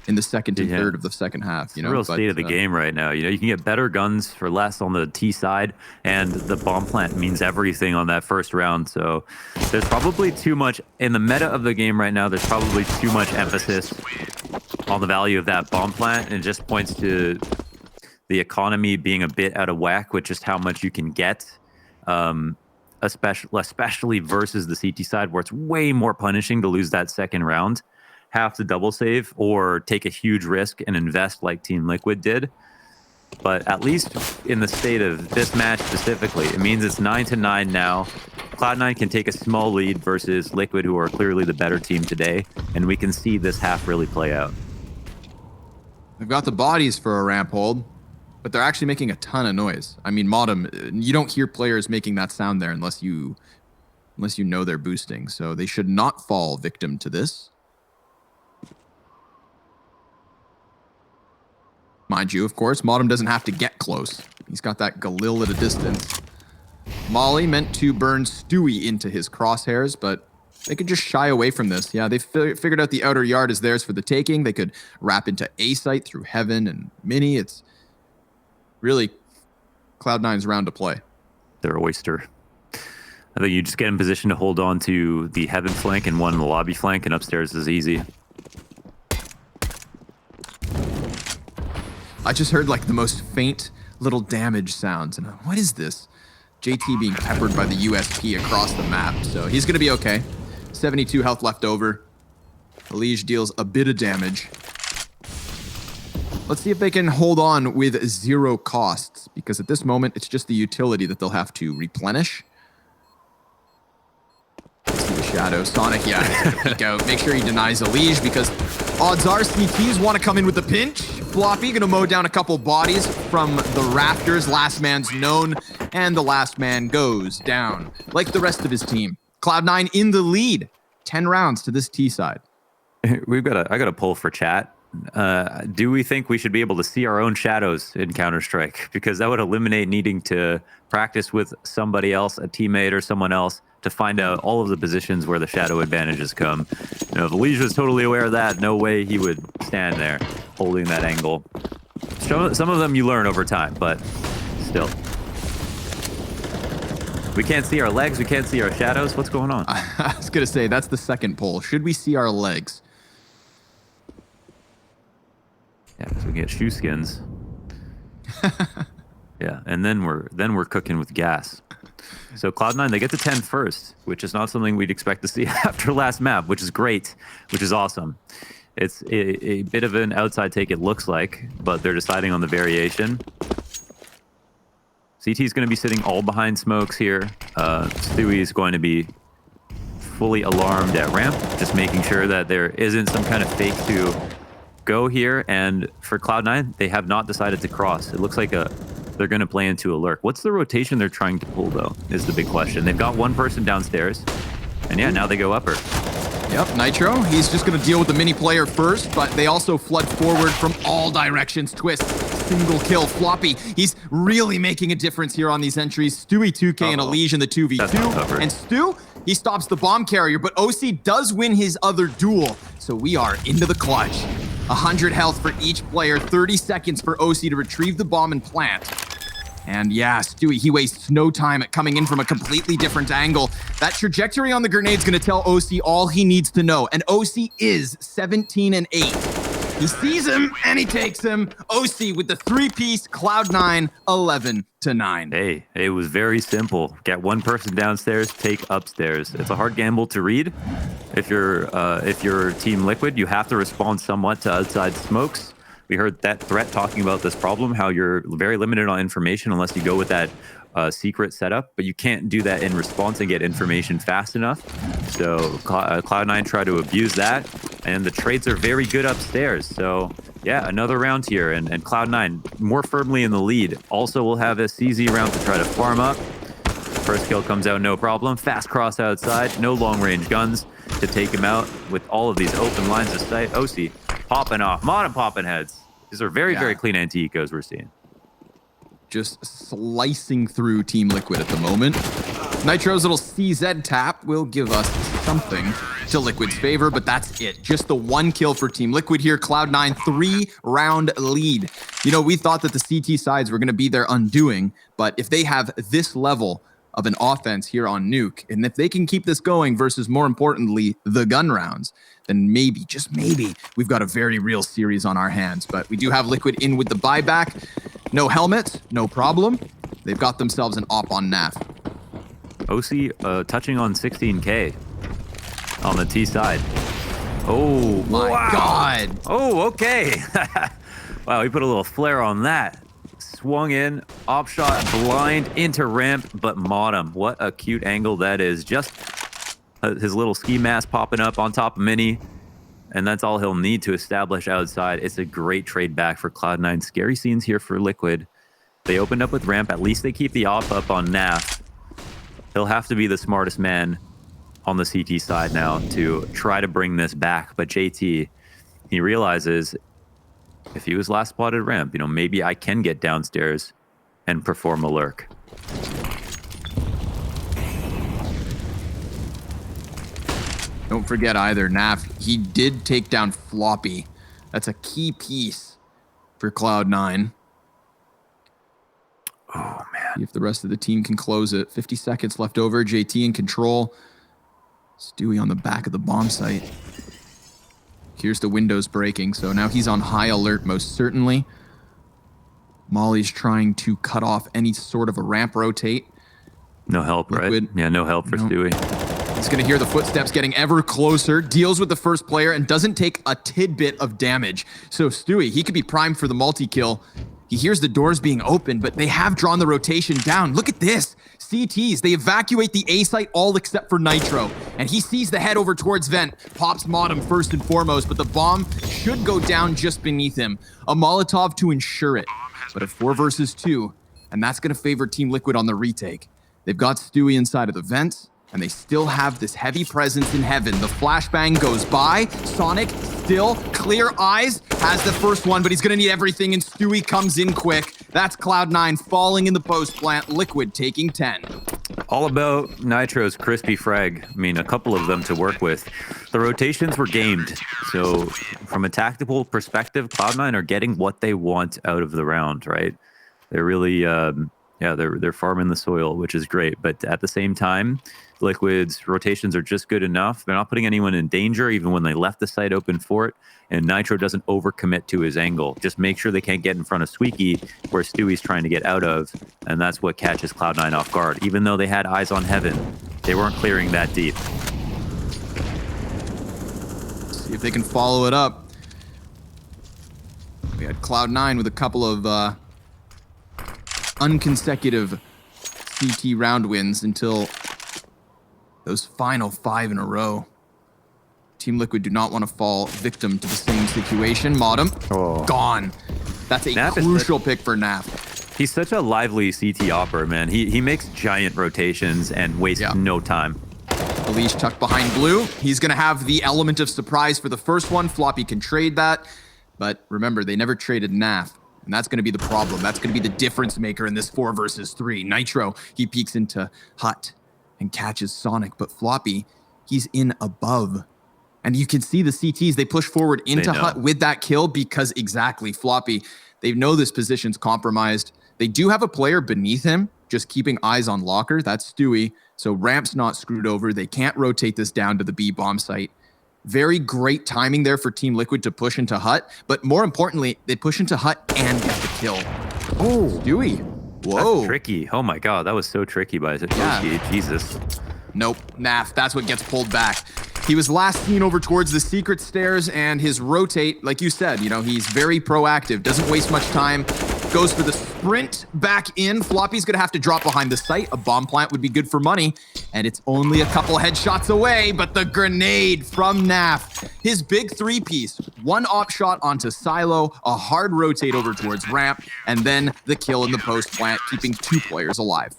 in the second and third of the second half. Real state of the game right now. You can get better guns for less on the T side, and the bomb plant means everything on that first round. So there's probably too much in the meta of the game right now. There's probably too much emphasis on the value of that bomb plant, and it just points to the economy being a bit out of whack with just how much you can get. Especially versus the CT side, where it's way more punishing to lose that second round, have to double save or take a huge risk and invest like Team Liquid did. But at least in the state of this match specifically, it means it's 9-9 now. Cloud9 can take a small lead versus Liquid, who are clearly the better team today, and we can see this half really play out. They've got the bodies for a ramp hold, but they're actually making a ton of noise. I mean, Modem, you don't hear players making that sound there unless you know they're boosting. So they should not fall victim to this. Mind you, of course, Modem doesn't have to get close. He's got that Galil at a distance. Molly meant to burn Stewie into his crosshairs, but they could just shy away from this. Yeah, they figured out the outer yard is theirs for the taking. They could wrap into A site through Heaven and Mini. It's really Cloud9's round to play. They're oyster. I think you just get in position to hold on to the Heaven flank and one in the lobby flank, and upstairs is easy. I just heard like the most faint little damage sounds, and what is this? JT being peppered by the USP across the map, so he's gonna be okay. 72 health left over. Elige deals a bit of damage. Let's see if they can hold on with 0 costs, because at this moment, it's just the utility that they'll have to replenish. Let's see the shadow. Sonic, yeah, he's gonna peek out. Make sure he denies Elige, because odds are CTs want to come in with the pinch. Floppy gonna mow down a couple bodies from the rafters. Last man's known, and the last man goes down, like the rest of his team. Cloud9 in the lead. 10 rounds to this T side. I got a poll for chat. do we think we should be able to see our own shadows in Counter-Strike? Because that would eliminate needing to practice with somebody else, a teammate or someone else, to find out all of the positions where the shadow advantages come. You know, if Elijah was totally aware of that, no way he would stand there holding that angle. Some of them you learn over time, but still. We can't see our legs, we can't see our shadows. What's going on? I was going to say, that's the second poll. Should we see our legs? Yeah, so we get shoe skins. Yeah, and then we're cooking with gas. So Cloud9, they get to 10 first, which is not something we'd expect to see after last map, which is great, which is awesome. It's a bit of an outside take, it looks like, but they're deciding on the variation. CT is going to be sitting all behind smokes here. Stewie is going to be fully alarmed at ramp, just making sure that there isn't some kind of fake to go here. And for Cloud9, they have not decided to cross. It looks like they're going to play into a lurk. What's the rotation they're trying to pull, though, is the big question. They've got one person downstairs, and yeah, now they go upper. Yep, Nitro, he's just going to deal with the mini player first, but they also flood forward from all directions. Twist, single kill, Floppy. He's really making a difference here on these entries. Stewie 2K and Elysian the 2v2. And Stu, he stops the bomb carrier, but OC does win his other duel. So we are into the clutch. 100 health for each player, 30 seconds for OC to retrieve the bomb and plant. And yeah, Stewie, he wastes no time at coming in from a completely different angle. That trajectory on the grenade's going to tell OC all he needs to know. And OC is 17-8. He sees him and he takes him. OC with the 3-piece, Cloud9, 11-9. Hey, it was very simple. Get one person downstairs, take upstairs. It's a hard gamble to read. If you're Team Liquid, you have to respond somewhat to outside smokes. We heard that threat talking about this problem, how you're very limited on information unless you go with that secret setup, but you can't do that in response and get information fast enough. So Cloud9 try to abuse that, and the trades are very good upstairs. So yeah, another round here, and Cloud9 more firmly in the lead. Also will have a CZ round to try to farm up. First kill comes out, no problem. Fast cross outside, no long range guns to take him out with all of these open lines of sight. OC popping off, Mod popping heads. These are very clean anti-ecos we're seeing. Just slicing through Team Liquid at the moment. Nitro's little CZ tap will give us something to Liquid's favor, but that's it. Just the one kill for Team Liquid here. Cloud9, 3-round lead. You know, we thought that the CT sides were going to be their undoing, but if they have this level of an offense here on Nuke, and if they can keep this going versus, more importantly, the gun rounds, then maybe, just maybe, we've got a very real series on our hands. But we do have Liquid in with the buyback. No helmet, no problem. They've got themselves an op on NAF. OC touching on 16K on the T side. Oh, My God. Oh, okay. Wow, we put a little flare on that. Swung in, op shot, blind into ramp, but mod him. What a cute angle that is. Just his little ski mask popping up on top of Mini, and that's all he'll need to establish outside. It's a great trade back for Cloud9. Scary scenes here for Liquid. They opened up with ramp. At least they keep the op up on NAF. He'll have to be the smartest man on the CT side now to try to bring this back. But JT, he realizes if he was last spotted ramp, you know, maybe I can get downstairs and perform a lurk. Don't forget either, NAF, he did take down Floppy. That's a key piece for Cloud9. Oh, man. See if the rest of the team can close it. 50 seconds left over. JT in control. Stewie on the back of the bomb site. Here's the windows breaking, so now he's on high alert, most certainly. Molly's trying to cut off any sort of a ramp rotate. No help, Liquid. right? Yeah, no help for Stewie. He's going to hear the footsteps getting ever closer, deals with the first player, and doesn't take a tidbit of damage. So Stewie, he could be primed for the multi-kill. He hears the doors being opened, but they have drawn the rotation down. Look at this. CTs, they evacuate the A site all except for Nitro. And he sees the head over towards Vent. Pops Modem first and foremost, but the bomb should go down just beneath him. A Molotov to ensure it. But a 4 versus 2, and that's going to favor Team Liquid on the retake. They've got Stewie inside of the vent, and they still have this heavy presence in heaven. The flashbang goes by. Sonic still clear eyes, has the first one, but he's gonna need everything, and Stewie comes in quick. That's Cloud9 falling in the post plant. Liquid taking 10. All about Nitro's crispy frag. I mean, a couple of them to work with. The rotations were gamed. So from a tactical perspective, Cloud9 are getting what they want out of the round, right? They're really, they're farming the soil, which is great. But at the same time, Liquid's rotations are just good enough. They're not putting anyone in danger, even when they left the site open for it. And Nitro doesn't overcommit to his angle. Just make sure they can't get in front of Squeaky, where Stewie's trying to get out of. And that's what catches Cloud9 off guard. Even though they had eyes on heaven, they weren't clearing that deep. See if they can follow it up. We had Cloud9 with a couple of unconsecutive CT round wins until those final 5 in a row. Team Liquid do not want to fall victim to the same situation. Modem, gone. That's a Naf crucial pick for Naf. He's such a lively CT opper, man. He makes giant rotations and wastes no time. Leash tucked behind blue. He's going to have the element of surprise for the first one. Floppy can trade that. But remember, they never traded Naf. And that's going to be the problem. That's going to be the difference maker in this 4 versus 3. Nitro, he peeks into Hut and catches Sonic. But Floppy, he's in above. And you can see the CTs, they push forward into Hut with that kill because exactly, Floppy, they know this position's compromised. They do have a player beneath him, just keeping eyes on Locker. That's Stewie. So Ramp's not screwed over. They can't rotate this down to the B bomb site. Very great timing there for Team Liquid to push into Hut. But more importantly, they push into Hut and get the kill. Oh, Stewie. Whoa. That's tricky. Oh my God, that was so tricky by Satoshi. Jesus. Nope, Naf, that's what gets pulled back. He was last seen over towards the secret stairs, and his rotate, like you said, you know, he's very proactive, doesn't waste much time, goes for the sprint back in. Floppy's gonna have to drop behind the site. A bomb plant would be good for money, and it's only a couple headshots away, but the grenade from Naf. His big 3-piece, 1 op shot onto Silo, a hard rotate over towards Ramp, and then the kill in the post plant, keeping 2 players alive.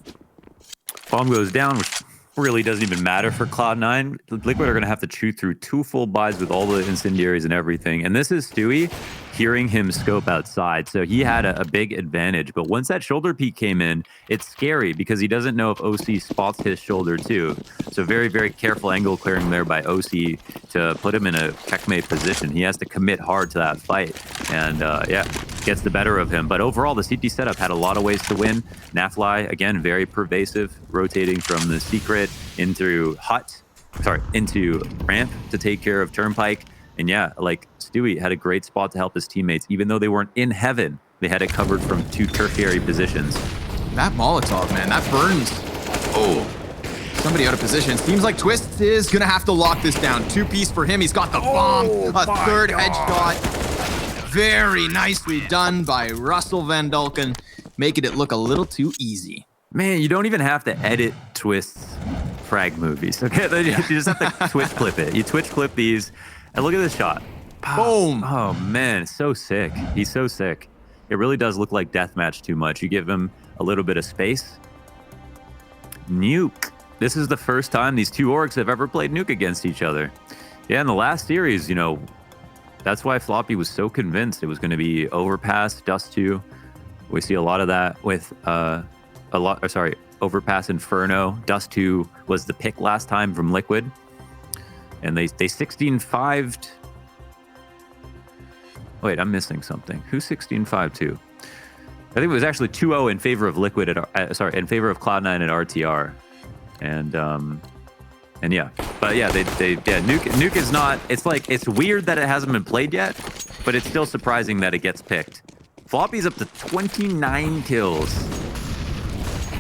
Bomb goes down, which really doesn't even matter for Cloud9. Liquid are going to have to chew through 2 full buys with all the incendiaries and everything. And this is Stewie hearing him scope outside. So he had a big advantage. But once that shoulder peek came in, it's scary because he doesn't know if OC spots his shoulder too. So very, very careful angle clearing there by OC to put him in a checkmate position. He has to commit hard to that fight. And gets the better of him. But overall, the CT setup had a lot of ways to win. Nafly, again, very pervasive, rotating from the secret into into Ramp to take care of Turnpike. And yeah, like Stewie had a great spot to help his teammates. Even though they weren't in heaven, they had it covered from 2 tertiary positions. That Molotov, man, that burns. Oh, somebody out of position. Seems like Twist is gonna have to lock this down. 2-piece for him. He's got the bomb. A 3rd headshot. Very nicely done by Russell Van Dulken, making it look a little too easy. Man, you don't even have to edit Twist's frag movies. Okay, you just have to Twitch clip it. You Twitch clip these, and look at this shot. Boom. Oh man, it's so sick. He's so sick. It really does look like deathmatch too much. You give him a little bit of space. Nuke. This is the first time these 2 orgs have ever played Nuke against each other. Yeah, in the last series, you know, that's why Floppy was so convinced it was going to be Overpass, Dust 2. We see a lot of that with Overpass Inferno. Dust 2 was the pick last time from Liquid. And they 16-5'd. Wait, I'm missing something. Who's 16-5-2? I think it was actually 2-0 in favor of Liquid in favor of Cloud9 and RTR. And yeah, but yeah, Nuke is not. It's weird that it hasn't been played yet, but it's still surprising that it gets picked. Floppy's up to 29 kills.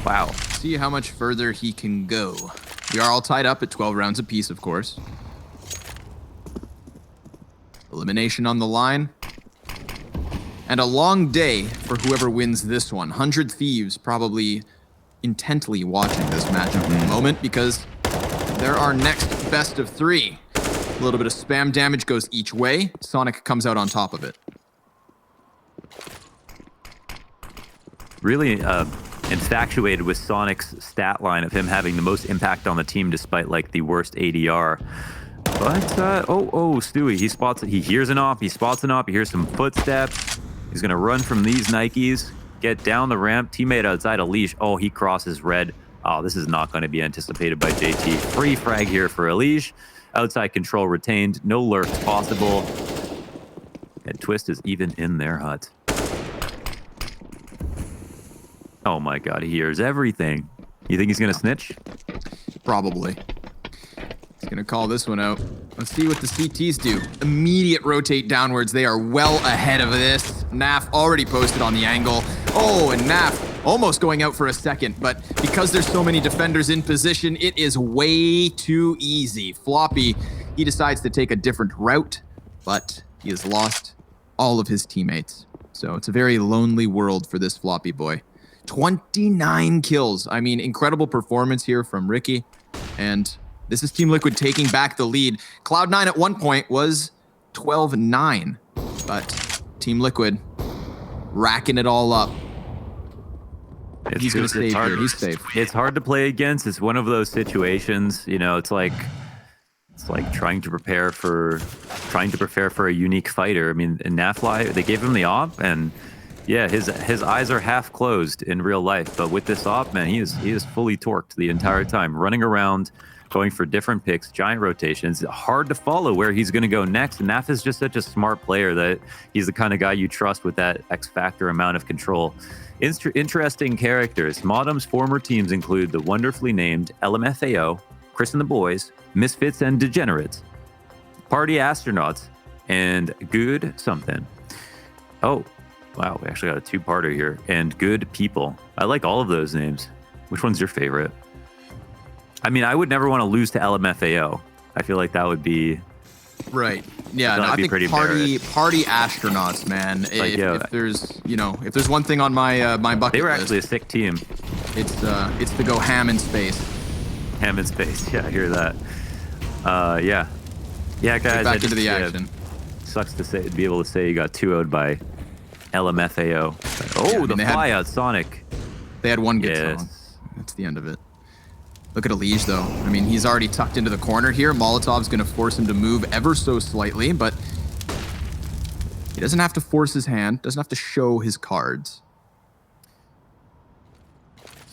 Wow. See how much further he can go. We are all tied up at 12 rounds apiece, of course. Elimination on the line. And a long day for whoever wins this one. 100 Thieves probably intently watching this matchup at the moment because there are next best of 3. A little bit of spam damage goes each way. Sonic comes out on top of it. Really infatuated with Sonic's stat line of him having the most impact on the team despite like the worst ADR. But Stewie, he hears an op, he spots an op, he hears some footsteps. He's gonna run from these Nikes, get down the ramp, teammate outside a leash. Oh, he crosses red. Oh, this is not going to be anticipated by JT. Free frag here for Elige. Outside control retained. No lurks possible. And Twist is even in their hut. Oh my god, he hears everything. You think he's going to snitch? Probably. He's going to call this one out. Let's see what the CTs do. Immediate rotate downwards. They are well ahead of this. Naf already posted on the angle. Oh, and Naf almost going out for a second, but because there's so many defenders in position, it is way too easy. Floppy, he decides to take a different route, but he has lost all of his teammates. So it's a very lonely world for this Floppy boy. 29 kills. I mean, incredible performance here from Ricky. And this is Team Liquid taking back the lead. Cloud9 at one point was 12-9, but Team Liquid racking it all up. He's going to save here. He's safe. It's hard to play against. It's one of those situations, you know, it's like trying to prepare for a unique fighter. I mean, in Nafly, they gave him the op, and yeah, his eyes are half closed in real life, but with this op, man, he is fully torqued the entire time, running around, going for different picks, giant rotations. Hard to follow where he's going to go next. And Naf is just such a smart player that he's the kind of guy you trust with that X factor amount of control. Interesting characters. Modem's former teams include the wonderfully named LMFAO, Chris and the Boys, Misfits and Degenerates, Party Astronauts, and Good Something. Oh, wow, we actually got a two-parter here. And Good People. I like all of those names. Which one's your favorite? I mean, I would never want to lose to LMFAO. I feel like that would be... Right. Yeah, no, I think party astronauts, man. Like, if there's one thing on my my bucket they were list, actually a sick team. It's to go ham in space. Ham in space. Yeah, I hear that. Yeah, guys. Get back into the action. Sucks to be able to say you got 2-0'd by LMFAO. The flyout Sonic. They had one good song. That's the end of it. Look at Elige, though. I mean, he's already tucked into the corner here. Molotov's going to force him to move ever so slightly, but he doesn't have to force his hand, doesn't have to show his cards.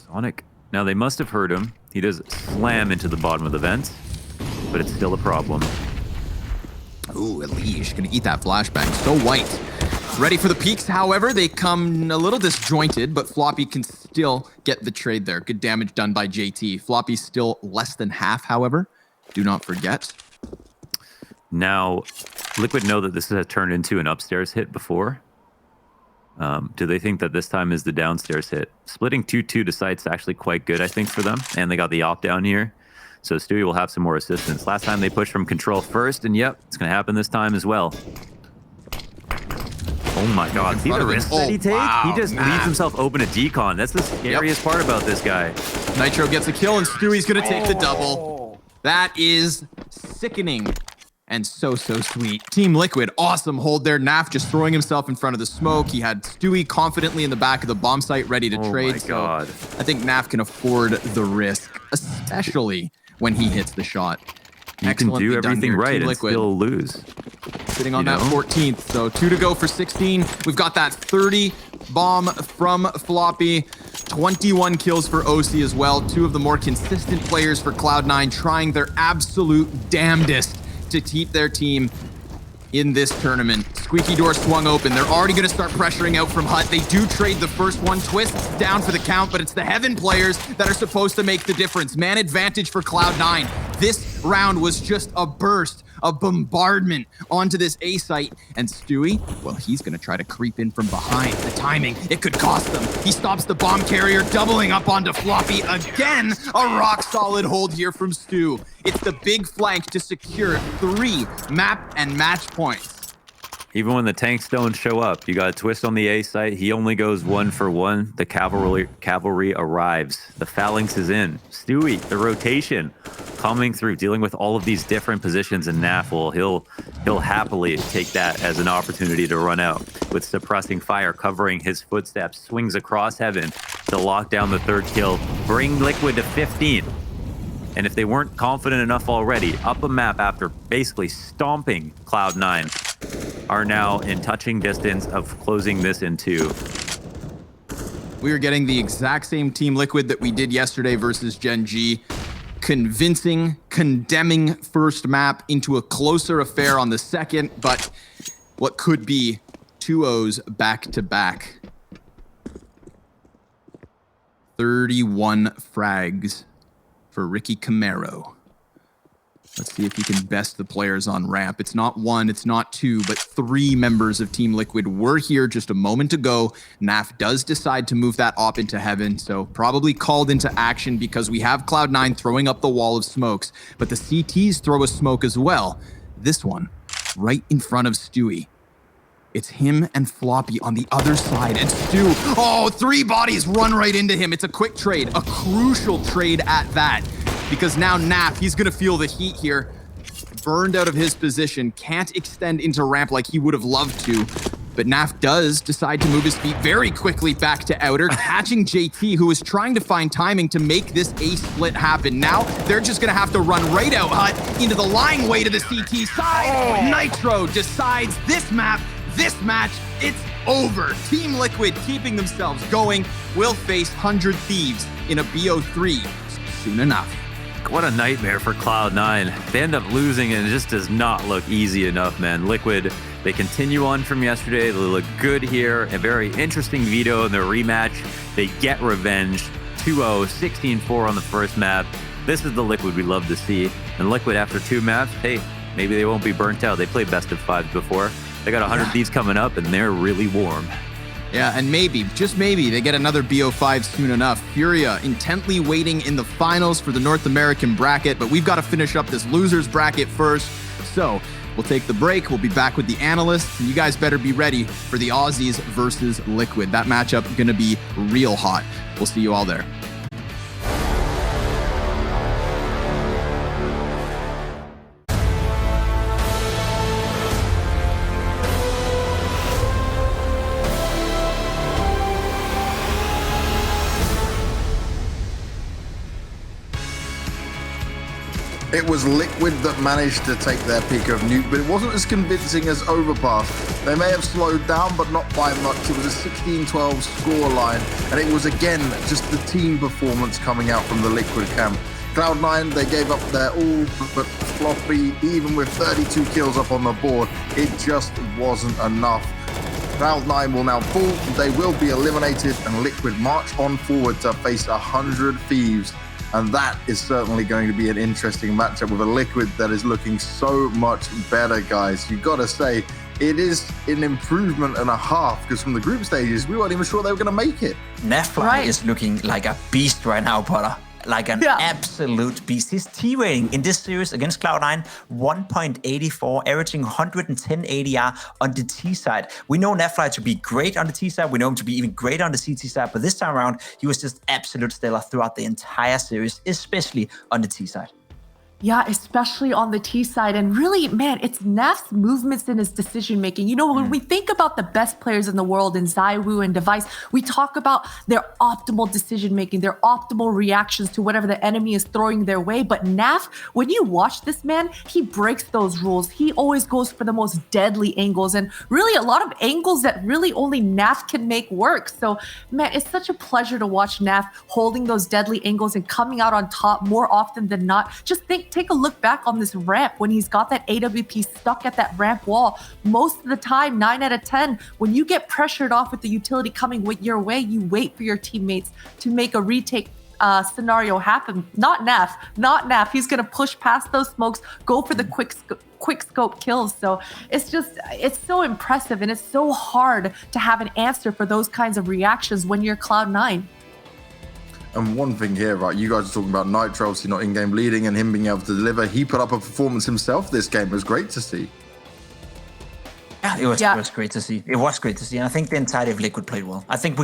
Sonic. Now, they must have heard him. He does slam into the bottom of the vent, but it's still a problem. Ooh, Elige going to eat that flashbang. So white. Ready for the peaks, however, they come a little disjointed, but Floppy can still get the trade there. Good damage done by JT. Floppy's still less than half, however. Do not forget. Now, Liquid know that this has turned into an upstairs hit before. Do they think that this time is the downstairs hit? Splitting 2-2 to site's actually quite good, I think, for them. And they got the op down here. So Stewie will have some more assistance. Last time they pushed from control first, and yep, it's going to happen this time as well. Oh my god, see the risk that he takes? Wow, he just leaves himself open to decon. That's the scariest part about this guy. Nitro gets a kill, and Stewie's going to take the double. That is sickening and so sweet. Team Liquid, awesome hold there. Naf just throwing himself in front of the smoke. He had Stewie confidently in the back of the bomb site ready to trade. Oh my god. So I think Naf can afford the risk, especially when he hits the shot. You can do everything right and still lose. Sitting on that 14th, so 2 to go for 16. We've got that 30 bomb from Floppy. 21 kills for OC as well. Two of the more consistent players for Cloud9 trying their absolute damnedest to keep their team in this tournament. Squeaky door swung open. They're already going to start pressuring out from Hut. They do trade the first one. Twist down for the count, but it's the Heaven players that are supposed to make the difference. Man advantage for Cloud9. This round was just a burst, a bombardment onto this A site. And Stewie, well, he's going to try to creep in from behind. The timing, it could cost them. He stops the bomb carrier, doubling up onto Floppy. Again, a rock-solid hold here from Stu. It's the big flank to secure 3 map and match points. Even when the tanks don't show up, you got a Twist on the A site. He only goes 1 for 1. The cavalry arrives. The phalanx is in. Stewie, the rotation coming through, dealing with all of these different positions in Nafel. He'll happily take that as an opportunity to run out with suppressing fire, covering his footsteps, swings across Heaven. to lock down the third kill, bring Liquid to 15. And if they weren't confident enough already, up a map after basically stomping Cloud9, are now in touching distance of closing this in 2. We are getting the exact same Team Liquid that we did yesterday versus Gen G. Convincing, condemning first map into a closer affair on the second, but what could be 2-0s back-to-back. 31 frags for Ricky Camaro. Let's see if he can best the players on ramp. It's not 1, it's not 2, but 3 members of Team Liquid were here just a moment ago. Naf does decide to move that op into heaven, so probably called into action because we have Cloud9 throwing up the wall of smokes, but the CTs throw a smoke as well. This one, right in front of Stewie. It's him and Floppy on the other side, and Stu, 3 bodies run right into him. It's a quick trade, a crucial trade at that. Because now Naf, he's going to feel the heat here. Burned out of his position, can't extend into ramp like he would have loved to. But Naf does decide to move his feet very quickly back to outer, catching JT, who is trying to find timing to make this A split happen. Now, they're just going to have to run right out Hut into the lying way to the CT side. Nitro decides this map, this match, it's over. Team Liquid keeping themselves going will face 100 Thieves in a BO3 soon enough. What a nightmare for Cloud9. They end up losing and it just does not look easy enough, man. Liquid, they continue on from yesterday. They look good here. A very interesting veto in their rematch. They get revenge. 2-0, 16-4 on the first map. This is the Liquid we love to see. And Liquid, after 2 maps, hey, maybe they won't be burnt out. They played best of 5 before. They got 100 Thieves coming up and they're really warm. Yeah, and maybe, just maybe, they get another BO5 soon enough. Furia intently waiting in the finals for the North American bracket, but we've got to finish up this losers bracket first. So we'll take the break. We'll be back with the analysts, and you guys better be ready for the Aussies versus Liquid. That matchup going to be real hot. We'll see you all there. It was Liquid that managed to take their pick of Nuke, but it wasn't as convincing as Overpass. They may have slowed down, but not by much. It was a 16-12 scoreline, and it was again just the team performance coming out from the Liquid camp. Cloud9, they gave up their all, but Floppy, even with 32 kills up on the board, it just wasn't enough. Cloud9 will now fall, they will be eliminated, and Liquid march on forward to face 100 Thieves. And that is certainly going to be an interesting matchup with a Liquid that is looking so much better, guys. You've got to say, it is an improvement and a half, because from the group stages, we weren't even sure they were going to make it. Nefly is looking like a beast right now, Potter. Like an absolute beast. His T rating in this series against Cloud9, 1.84, averaging 110 ADR on the T side. We know Nefly to be great on the T side. We know him to be even greater on the CT side. But this time around, he was just absolute stellar throughout the entire series, especially on the T side. Yeah, especially on the T side. And really, man, it's Naf's movements and his decision-making. You know, when we think about the best players in the world in ZywOo and Device, we talk about their optimal decision-making, their optimal reactions to whatever the enemy is throwing their way. But Naf, when you watch this man, he breaks those rules. He always goes for the most deadly angles, and really a lot of angles that really only Naf can make work. So, man, it's such a pleasure to watch Naf holding those deadly angles and coming out on top more often than not. Just take a look back on this ramp when he's got that AWP stuck at that ramp wall. Most of the time, 9 out of 10, when you get pressured off with the utility coming your way, you wait for your teammates to make a retake scenario happen. Not Naf. He's going to push past those smokes, go for the quick scope kills. So it's so impressive, and it's so hard to have an answer for those kinds of reactions when you're Cloud9. And one thing here, right, you guys are talking about Nitro, obviously not in-game leading, and him being able to deliver. He put up a performance himself this game. It was great to see. Yeah, it was great to see. It was great to see. And I think the entirety of Liquid played well. I think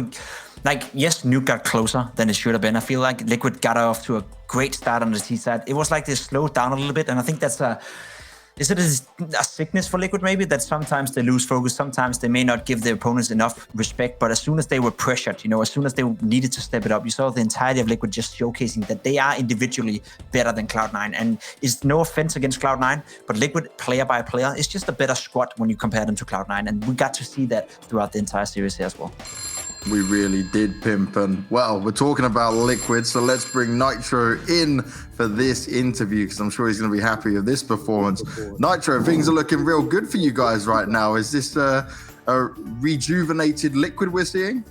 yes, Nuke got closer than it should have been. I feel like Liquid got off to a great start on the T side. It was like they slowed down a little bit, and I think that's Is it a sickness for Liquid maybe that sometimes they lose focus, sometimes they may not give their opponents enough respect, but as soon as they were pressured, as soon as they needed to step it up, you saw the entirety of Liquid just showcasing that they are individually better than Cloud9. And it's no offense against Cloud9, but Liquid player by player is just a better squad when you compare them to Cloud9. And we got to see that throughout the entire series here as well. We really did, Pimp. And well, we're talking about Liquid, so let's bring Nitro in for this interview because I'm sure he's going to be happy with this performance. Nitro, things are looking real good for you guys right now. Is this a rejuvenated Liquid we're seeing?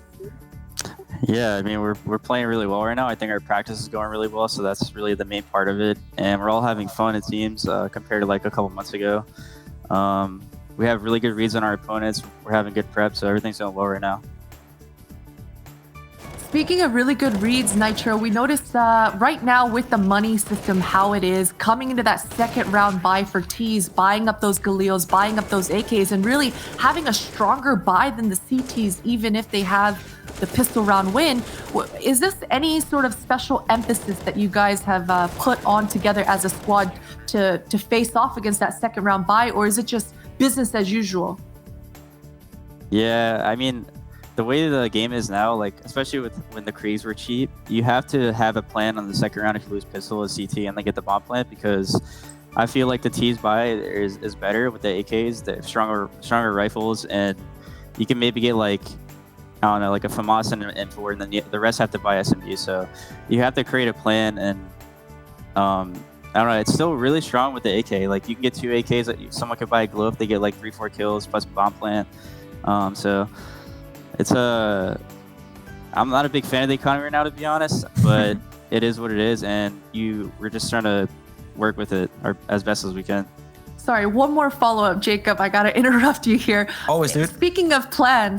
Yeah, I mean, we're playing really well right now. I think our practice is going really well, so that's really the main part of it. And we're all having fun, it seems, compared to like a couple months ago. We have really good reads on our opponents. We're having good prep, so everything's going well right now. Speaking of really good reads, Nitro, we noticed right now with the money system, how it is coming into that second round buy for Ts, buying up those Galeos, buying up those AKs, and really having a stronger buy than the CTs, even if they have the pistol round win. Is this any sort of special emphasis that you guys have put on together as a squad to face off against that second round buy, or is it just business as usual? Yeah, I mean, the way the game is now, like especially when the Krees were cheap, you have to have a plan on the second round if you lose pistol or CT and then get the bomb plant, because I feel like the T's buy is better with the AKs, the stronger rifles, and you can maybe get like, I don't know, like a FAMAS and an M4, and then the rest have to buy SMG. So you have to create a plan, and I don't know, it's still really strong with the AK. Like you can get 2 AKs, someone could buy a glow if they get like 3-4 kills plus bomb plant. So it's I'm not a big fan of the economy right now, to be honest, but it is what it is, and we're just trying to work with it as best as we can. Sorry, one more follow-up, Jacob. I gotta interrupt you here. Always, dude. Speaking of plan,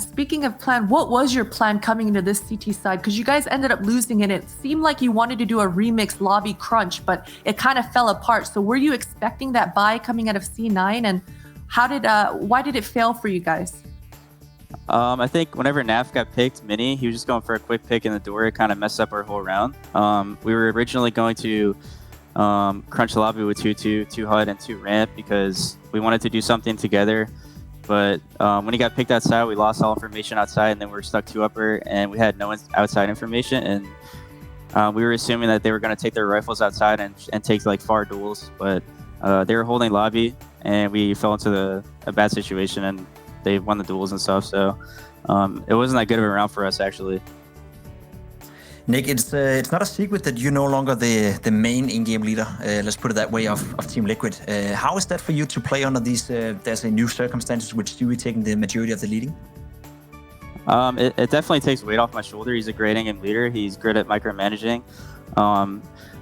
what was your plan coming into this CT side? Because you guys ended up losing it. It seemed like you wanted to do a remix lobby crunch, but it kind of fell apart. So were you expecting that buy coming out of C9, and why did it fail for you guys? I think whenever Naf got picked, Mini, he was just going for a quick pick in the door. It kind of messed up our whole round. We were originally going to crunch the lobby with 2 HUD and 2 ramp because we wanted to do something together. But when he got picked outside, we lost all information outside, and then we were stuck 2 upper, and we had no outside information. And we were assuming that they were going to take their rifles outside and take like far duels, but they were holding lobby, and we fell into a bad situation, and they won the duels and stuff. So it wasn't that good of a round for us, actually. Nick, it's not a secret that you're no longer the main in-game leader, let's put it that way, of Team Liquid. How is that for you to play under these, there's a new circumstances with Stewie taking the majority of the leading? It definitely takes weight off my shoulder. He's a great in-game leader. He's great at micromanaging.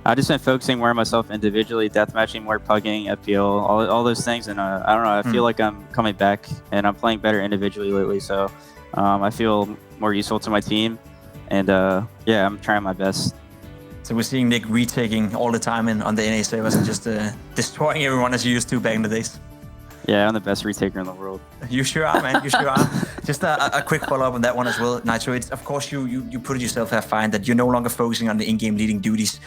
I've just been focusing more on myself individually, deathmatching more, pugging, FPL, all those things. And I don't know, I feel like I'm coming back and I'm playing better individually lately. So I feel more useful to my team. And yeah, I'm trying my best. So we're seeing Nick retaking all the time on the NA servers and just destroying everyone as you used to back in the days. Yeah, I'm the best retaker in the world. You sure are, man. You sure are. Just a quick follow-up on that one as well, Nitro. It's, of course, you put it yourself there fine that you're no longer focusing on the in-game leading duties.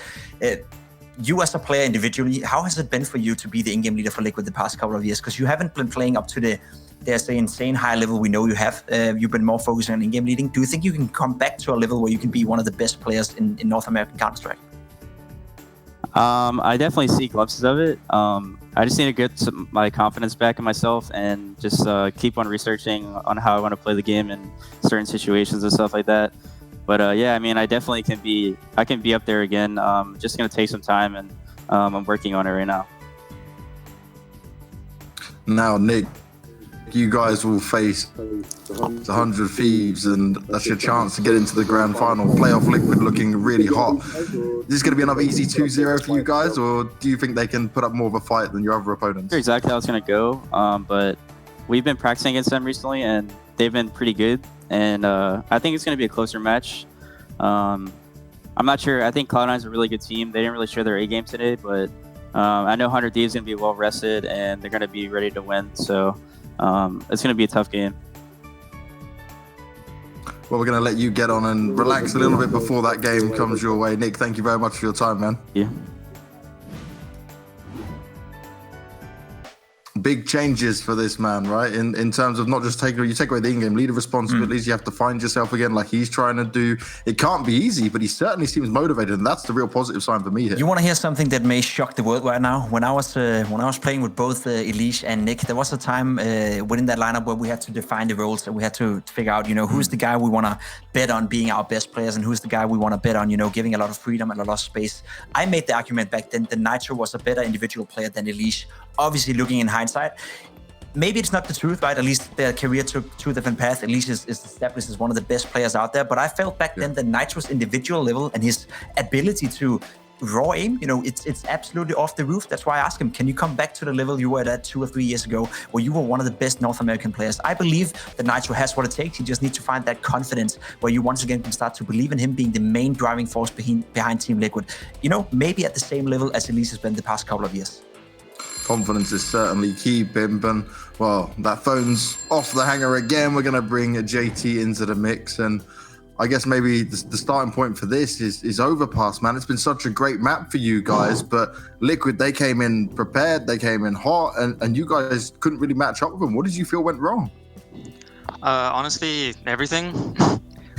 You as a player individually, how has it been for you to be the in-game leader for Liquid the past couple of years? Because you haven't been playing up to there's the insane high level we know you have. You've been more focusing on in-game leading. Do you think you can come back to a level where you can be one of the best players in North American Counter-Strike? I definitely see glimpses of it. I just need to get my confidence back in myself and just keep on researching on how I want to play the game in certain situations and stuff like that. But yeah, I mean, I definitely I can be up there again. Just going to take some time, and I'm working on it right now. Now, Nick, you guys will face 100 Thieves, and that's your chance to get into the grand final. Playoff Liquid looking really hot. Is this going to be another easy 2-0 for you guys, or do you think they can put up more of a fight than your other opponents? That's exactly how it's going to go, but we've been practicing against them recently, and they've been pretty good, and I think it's going to be a closer match. I'm not sure. I think Cloud9 is a really good team. They didn't really show their A game today, but I know 100 Thieves is going to be well rested, and they're going to be ready to win, so it's going to be a tough game. Well, we're going to let you get on and relax a little bit before that game comes your way. Nick, thank you very much for your time, man. Yeah. big changes for this man, right? In terms of not just take away the in-game leader responsibilities, you have to find yourself again like he's trying to do. It can't be easy, but he certainly seems motivated, and that's the real positive sign for me here. You want to hear something that may shock the world right now? When I was playing with both Elise and Nick, there was a time within that lineup where we had to define the roles, and we had to figure out, who's the guy we want to bet on being our best players, and who's the guy we want to bet on, giving a lot of freedom and a lot of space. I made the argument back then that Nitro was a better individual player than Elise. Obviously, looking in hindsight, maybe it's not the truth, right? At least their career took two different paths. Elise is established as one of the best players out there. But I felt back then that Nitro's individual level and his ability to raw aim, it's absolutely off the roof. That's why I asked him, can you come back to the level you were at 2 or 3 years ago, where you were one of the best North American players? I believe that Nitro has what it takes. He just needs to find that confidence where you once again can start to believe in him being the main driving force behind Team Liquid. Maybe at the same level as Elise has been the past couple of years. Confidence is certainly key, Bimp. And, well, that phone's off the hanger again. We're going to bring JT into the mix. And I guess maybe the starting point for this is Overpass, man. It's been such a great map for you guys. But Liquid, they came in prepared. They came in hot. And you guys couldn't really match up with them. What did you feel went wrong? Honestly, everything.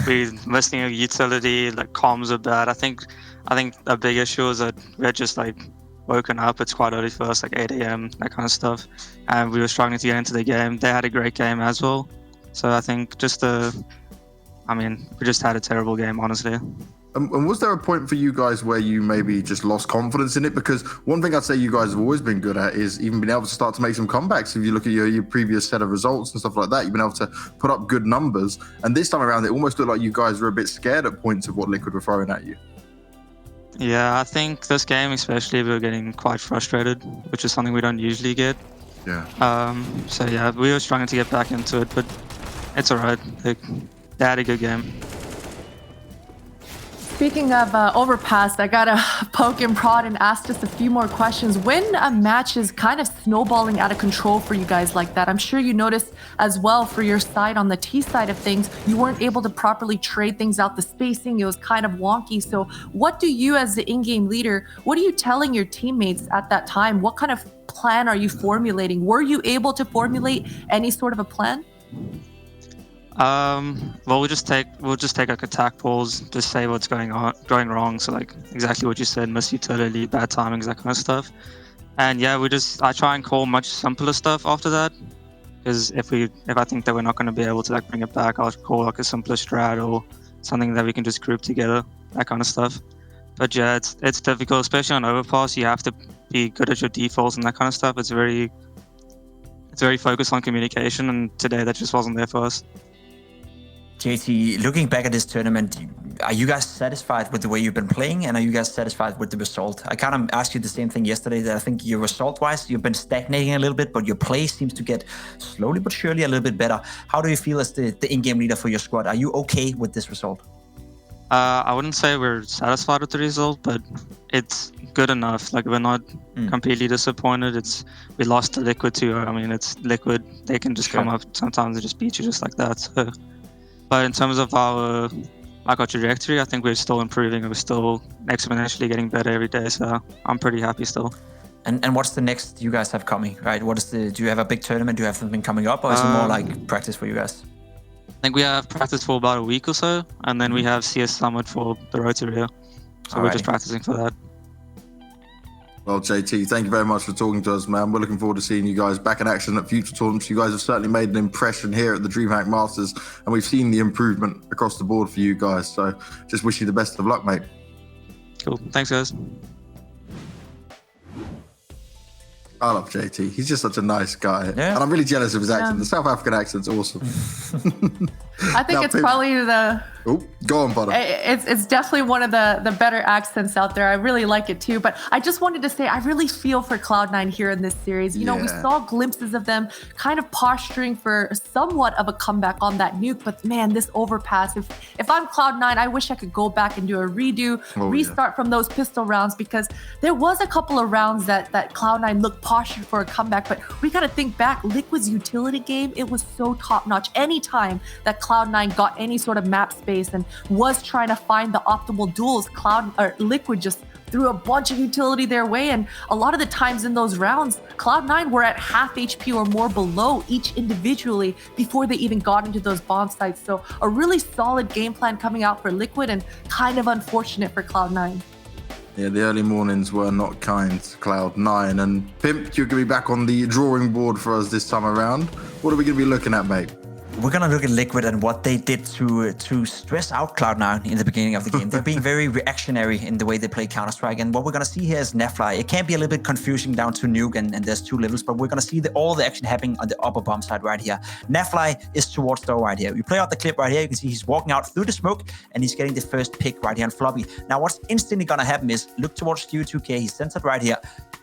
We missing a utility, like comms are bad. I think a big issue is that we're just woken up. It's quite early for us, 8 a.m., that kind of stuff. And we were struggling to get into the game. They had a great game as well. So I think we just had a terrible game, honestly. And was there a point for you guys where you maybe just lost confidence in it? Because one thing I'd say you guys have always been good at is even being able to start to make some comebacks. If you look at your previous set of results and stuff like that, you've been able to put up good numbers. And this time around, it almost looked like you guys were a bit scared at points of what Liquid were throwing at you. Yeah, I think this game especially, we were getting quite frustrated, which is something we don't usually get. Yeah. So yeah, we were struggling to get back into it, but it's alright. They had a good game. Speaking of Overpass, I gotta poke and prod and ask just a few more questions. When a match is kind of snowballing out of control for you guys like that, I'm sure you noticed as well for your side on the T side of things, you weren't able to properly trade things out. The spacing, it was kind of wonky. So what do you as the in-game leader, what are you telling your teammates at that time? What kind of plan are you formulating? Were you able to formulate any sort of a plan? Well, we'll just take attack pulls, just say what's going wrong. So exactly what you said, miss utility, bad timings, that kind of stuff. And yeah, I try and call much simpler stuff after that, because if I think that we're not going to be able to bring it back, I'll call a simpler strat or something that we can just group together, that kind of stuff. But yeah, it's difficult, especially on Overpass. You have to be good at your defaults and that kind of stuff. It's very focused on communication, and today that just wasn't there for us. JT, looking back at this tournament, are you guys satisfied with the way you've been playing, and are you guys satisfied with the result? I kind of asked you the same thing yesterday, that I think your result-wise, you've been stagnating a little bit, but your play seems to get slowly but surely a little bit better. How do you feel as the in-game leader for your squad? Are you okay with this result? I wouldn't say we're satisfied with the result, but it's good enough. We're not completely disappointed. We lost to Liquid too. I mean, it's Liquid. They can just come up sometimes and just beat you just like that. So. But in terms of our trajectory, I think we're still improving. We're still exponentially getting better every day. So I'm pretty happy still. And what's the next you guys have coming, right? Do you have a big tournament? Do you have something coming up, or is it more like practice for you guys? I think we have practice for about a week or so, and then we have CS Summit for the road to Rio. So we're just practicing for that. Well, JT, thank you very much for talking to us, man. We're looking forward to seeing you guys back in action at future tournaments. You guys have certainly made an impression here at the DreamHack Masters, and we've seen the improvement across the board for you guys. So just wish you the best of luck, mate. Cool. Thanks, guys. I love JT. He's just such a nice guy. Yeah. And I'm really jealous of his accent. The South African accent's awesome. I think it's probably the... Oh, go on, Butter. It's definitely one of the better accents out there. I really like it too. But I just wanted to say, I really feel for Cloud9 here in this series. You know, we saw glimpses of them kind of posturing for somewhat of a comeback on that nuke. But man, this Overpass, if I'm Cloud9, I wish I could go back and do a redo, restart from those pistol rounds, because there was a couple of rounds that Cloud9 looked postured for a comeback. But we got to think back, Liquid's utility game, it was so top-notch. Anytime that Cloud9 got any sort of map space and was trying to find the optimal duels, Liquid just threw a bunch of utility their way. And a lot of the times in those rounds, Cloud9 were at half HP or more below each individually before they even got into those bomb sites. So a really solid game plan coming out for Liquid, and kind of unfortunate for Cloud9. Yeah, the early mornings were not kind to Cloud9. And Pimp, you're going to be back on the drawing board for us this time around. What are we going to be looking at, mate? We're going to look at Liquid and what they did to stress out Cloud9 in the beginning of the game. They're being very reactionary in the way they play Counter-Strike. And what we're going to see here is Nefly. It can be a little bit confusing down to Nuke, and there's 2 levels, but we're going to see all the action happening on the upper bomb side right here. Nefly is towards door right here. We play out the clip right here. You can see he's walking out through the smoke, and he's getting the first pick right here on Floppy. Now, what's instantly going to happen is look towards Q2K. He's centered right here.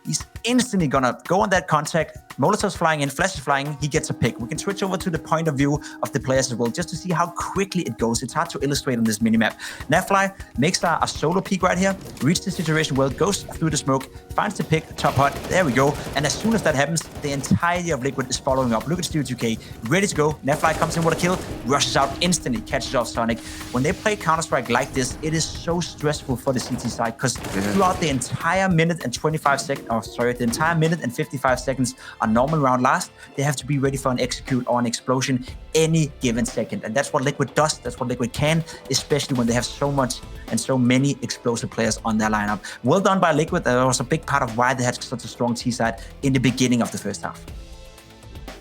He's instantly going to go on that contact. Molotov's flying in, Flash is flying, he gets a pick. We can switch over to the point of view of the players as well, just to see how quickly it goes. It's hard to illustrate on this minimap. Nefly makes a solo peek right here, reaches the situation well, goes through the smoke, finds the pick, top hot, there we go. And as soon as that happens, the entirety of Liquid is following up. Look at Stu 2K, ready to go. Nefly comes in with a kill, rushes out instantly, catches off Sonic. When they play Counter-Strike like this, it is so stressful for the CT side, because throughout the entire minute and 25 seconds, the entire minute and 55 seconds on normal round last, they have to be ready for an execute or an explosion any given second. And that's what Liquid does. That's what Liquid can, especially when they have so much and so many explosive players on their lineup. Well done by Liquid. That was a big part of why they had such a strong T-side in the beginning of the first half.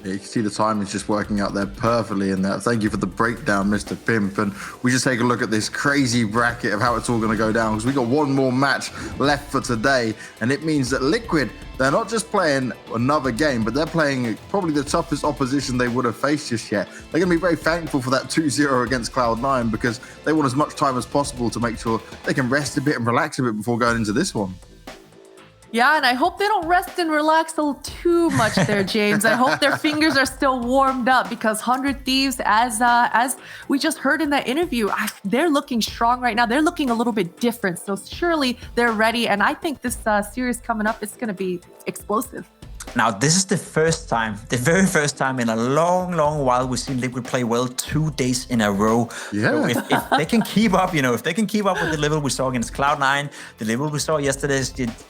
Yeah, you can see the time is just working out there perfectly in that. Thank you for the breakdown, Mr. Pimp. And we just take a look at this crazy bracket of how it's all going to go down, because we got one more match left for today. And it means that Liquid, they're not just playing another game, but they're playing probably the toughest opposition they would have faced just yet. They're going to be very thankful for that 2-0 against Cloud9, because they want as much time as possible to make sure they can rest a bit and relax a bit before going into this one. Yeah, and I hope they don't rest and relax too much there, James. I hope their fingers are still warmed up, because 100 Thieves, as we just heard in that interview, they're looking strong right now. They're looking a little bit different. So surely they're ready. And I think this series coming up is going to be explosive. Now, this is the very first time in a long, long while we've seen Liquid play well 2 days in a row. Yeah. So if they can keep up, if they can keep up with the level we saw against Cloud9, the level we saw yesterday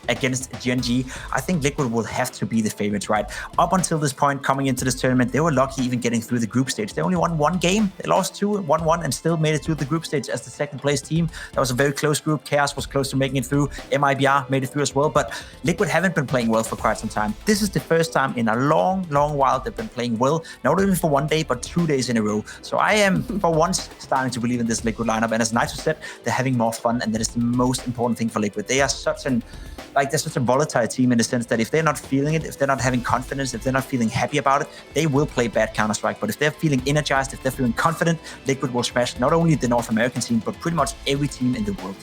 against GNG, I think Liquid will have to be the favorites, right? Up until this point, coming into this tournament, they were lucky even getting through the group stage. They only won 1 game. They lost 2, won 1, and still made it through the group stage as the second place team. That was a very close group. Chaos was close to making it through. MIBR made it through as well. But Liquid haven't been playing well for quite some time. This is the first time in a long, long while they've been playing well, not even for 1 day, but 2 days in a row. So I am, for once, starting to believe in this Liquid lineup. And as Naito said, they're having more fun, and that is the most important thing for Liquid. They are they're such a volatile team in the sense that if they're not feeling it, if they're not having confidence, if they're not feeling happy about it, they will play bad Counter-Strike. But if they're feeling energized, if they're feeling confident, Liquid will smash not only the North American team, but pretty much every team in the world.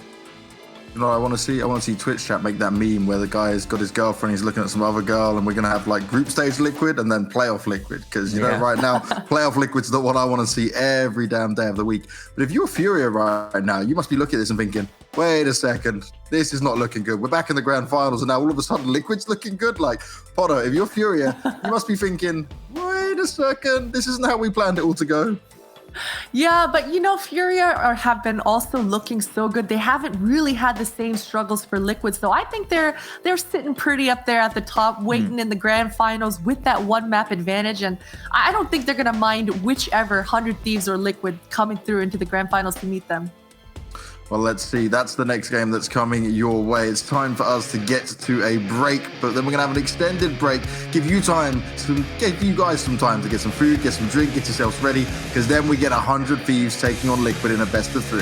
You know, I want to see Twitch chat make that meme where the guy's got his girlfriend, he's looking at some other girl, and we're going to have like group stage Liquid and then playoff Liquid. Because, you know, right now, playoff Liquid's the one I want to see every damn day of the week. But if you're Furia right now, you must be looking at this and thinking, wait a second, this is not looking good. We're back in the grand finals, and now all of a sudden Liquid's looking good. Like, Potter, if you're Furia, you must be thinking, wait a second, this isn't how we planned it all to go. Yeah, but Furia have been also looking so good. They haven't really had the same struggles for Liquid. So I think they're sitting pretty up there at the top, waiting in the grand finals with that 1 map advantage. And I don't think they're going to mind whichever 100 Thieves or Liquid coming through into the grand finals to meet them. Well, let's see. That's the next game that's coming your way. It's time for us to get to a break, but then we're going to have an extended break. Give you guys some time to get some food, get some drink, get yourselves ready, because then we get 100 Thieves taking on Liquid in a best of 3.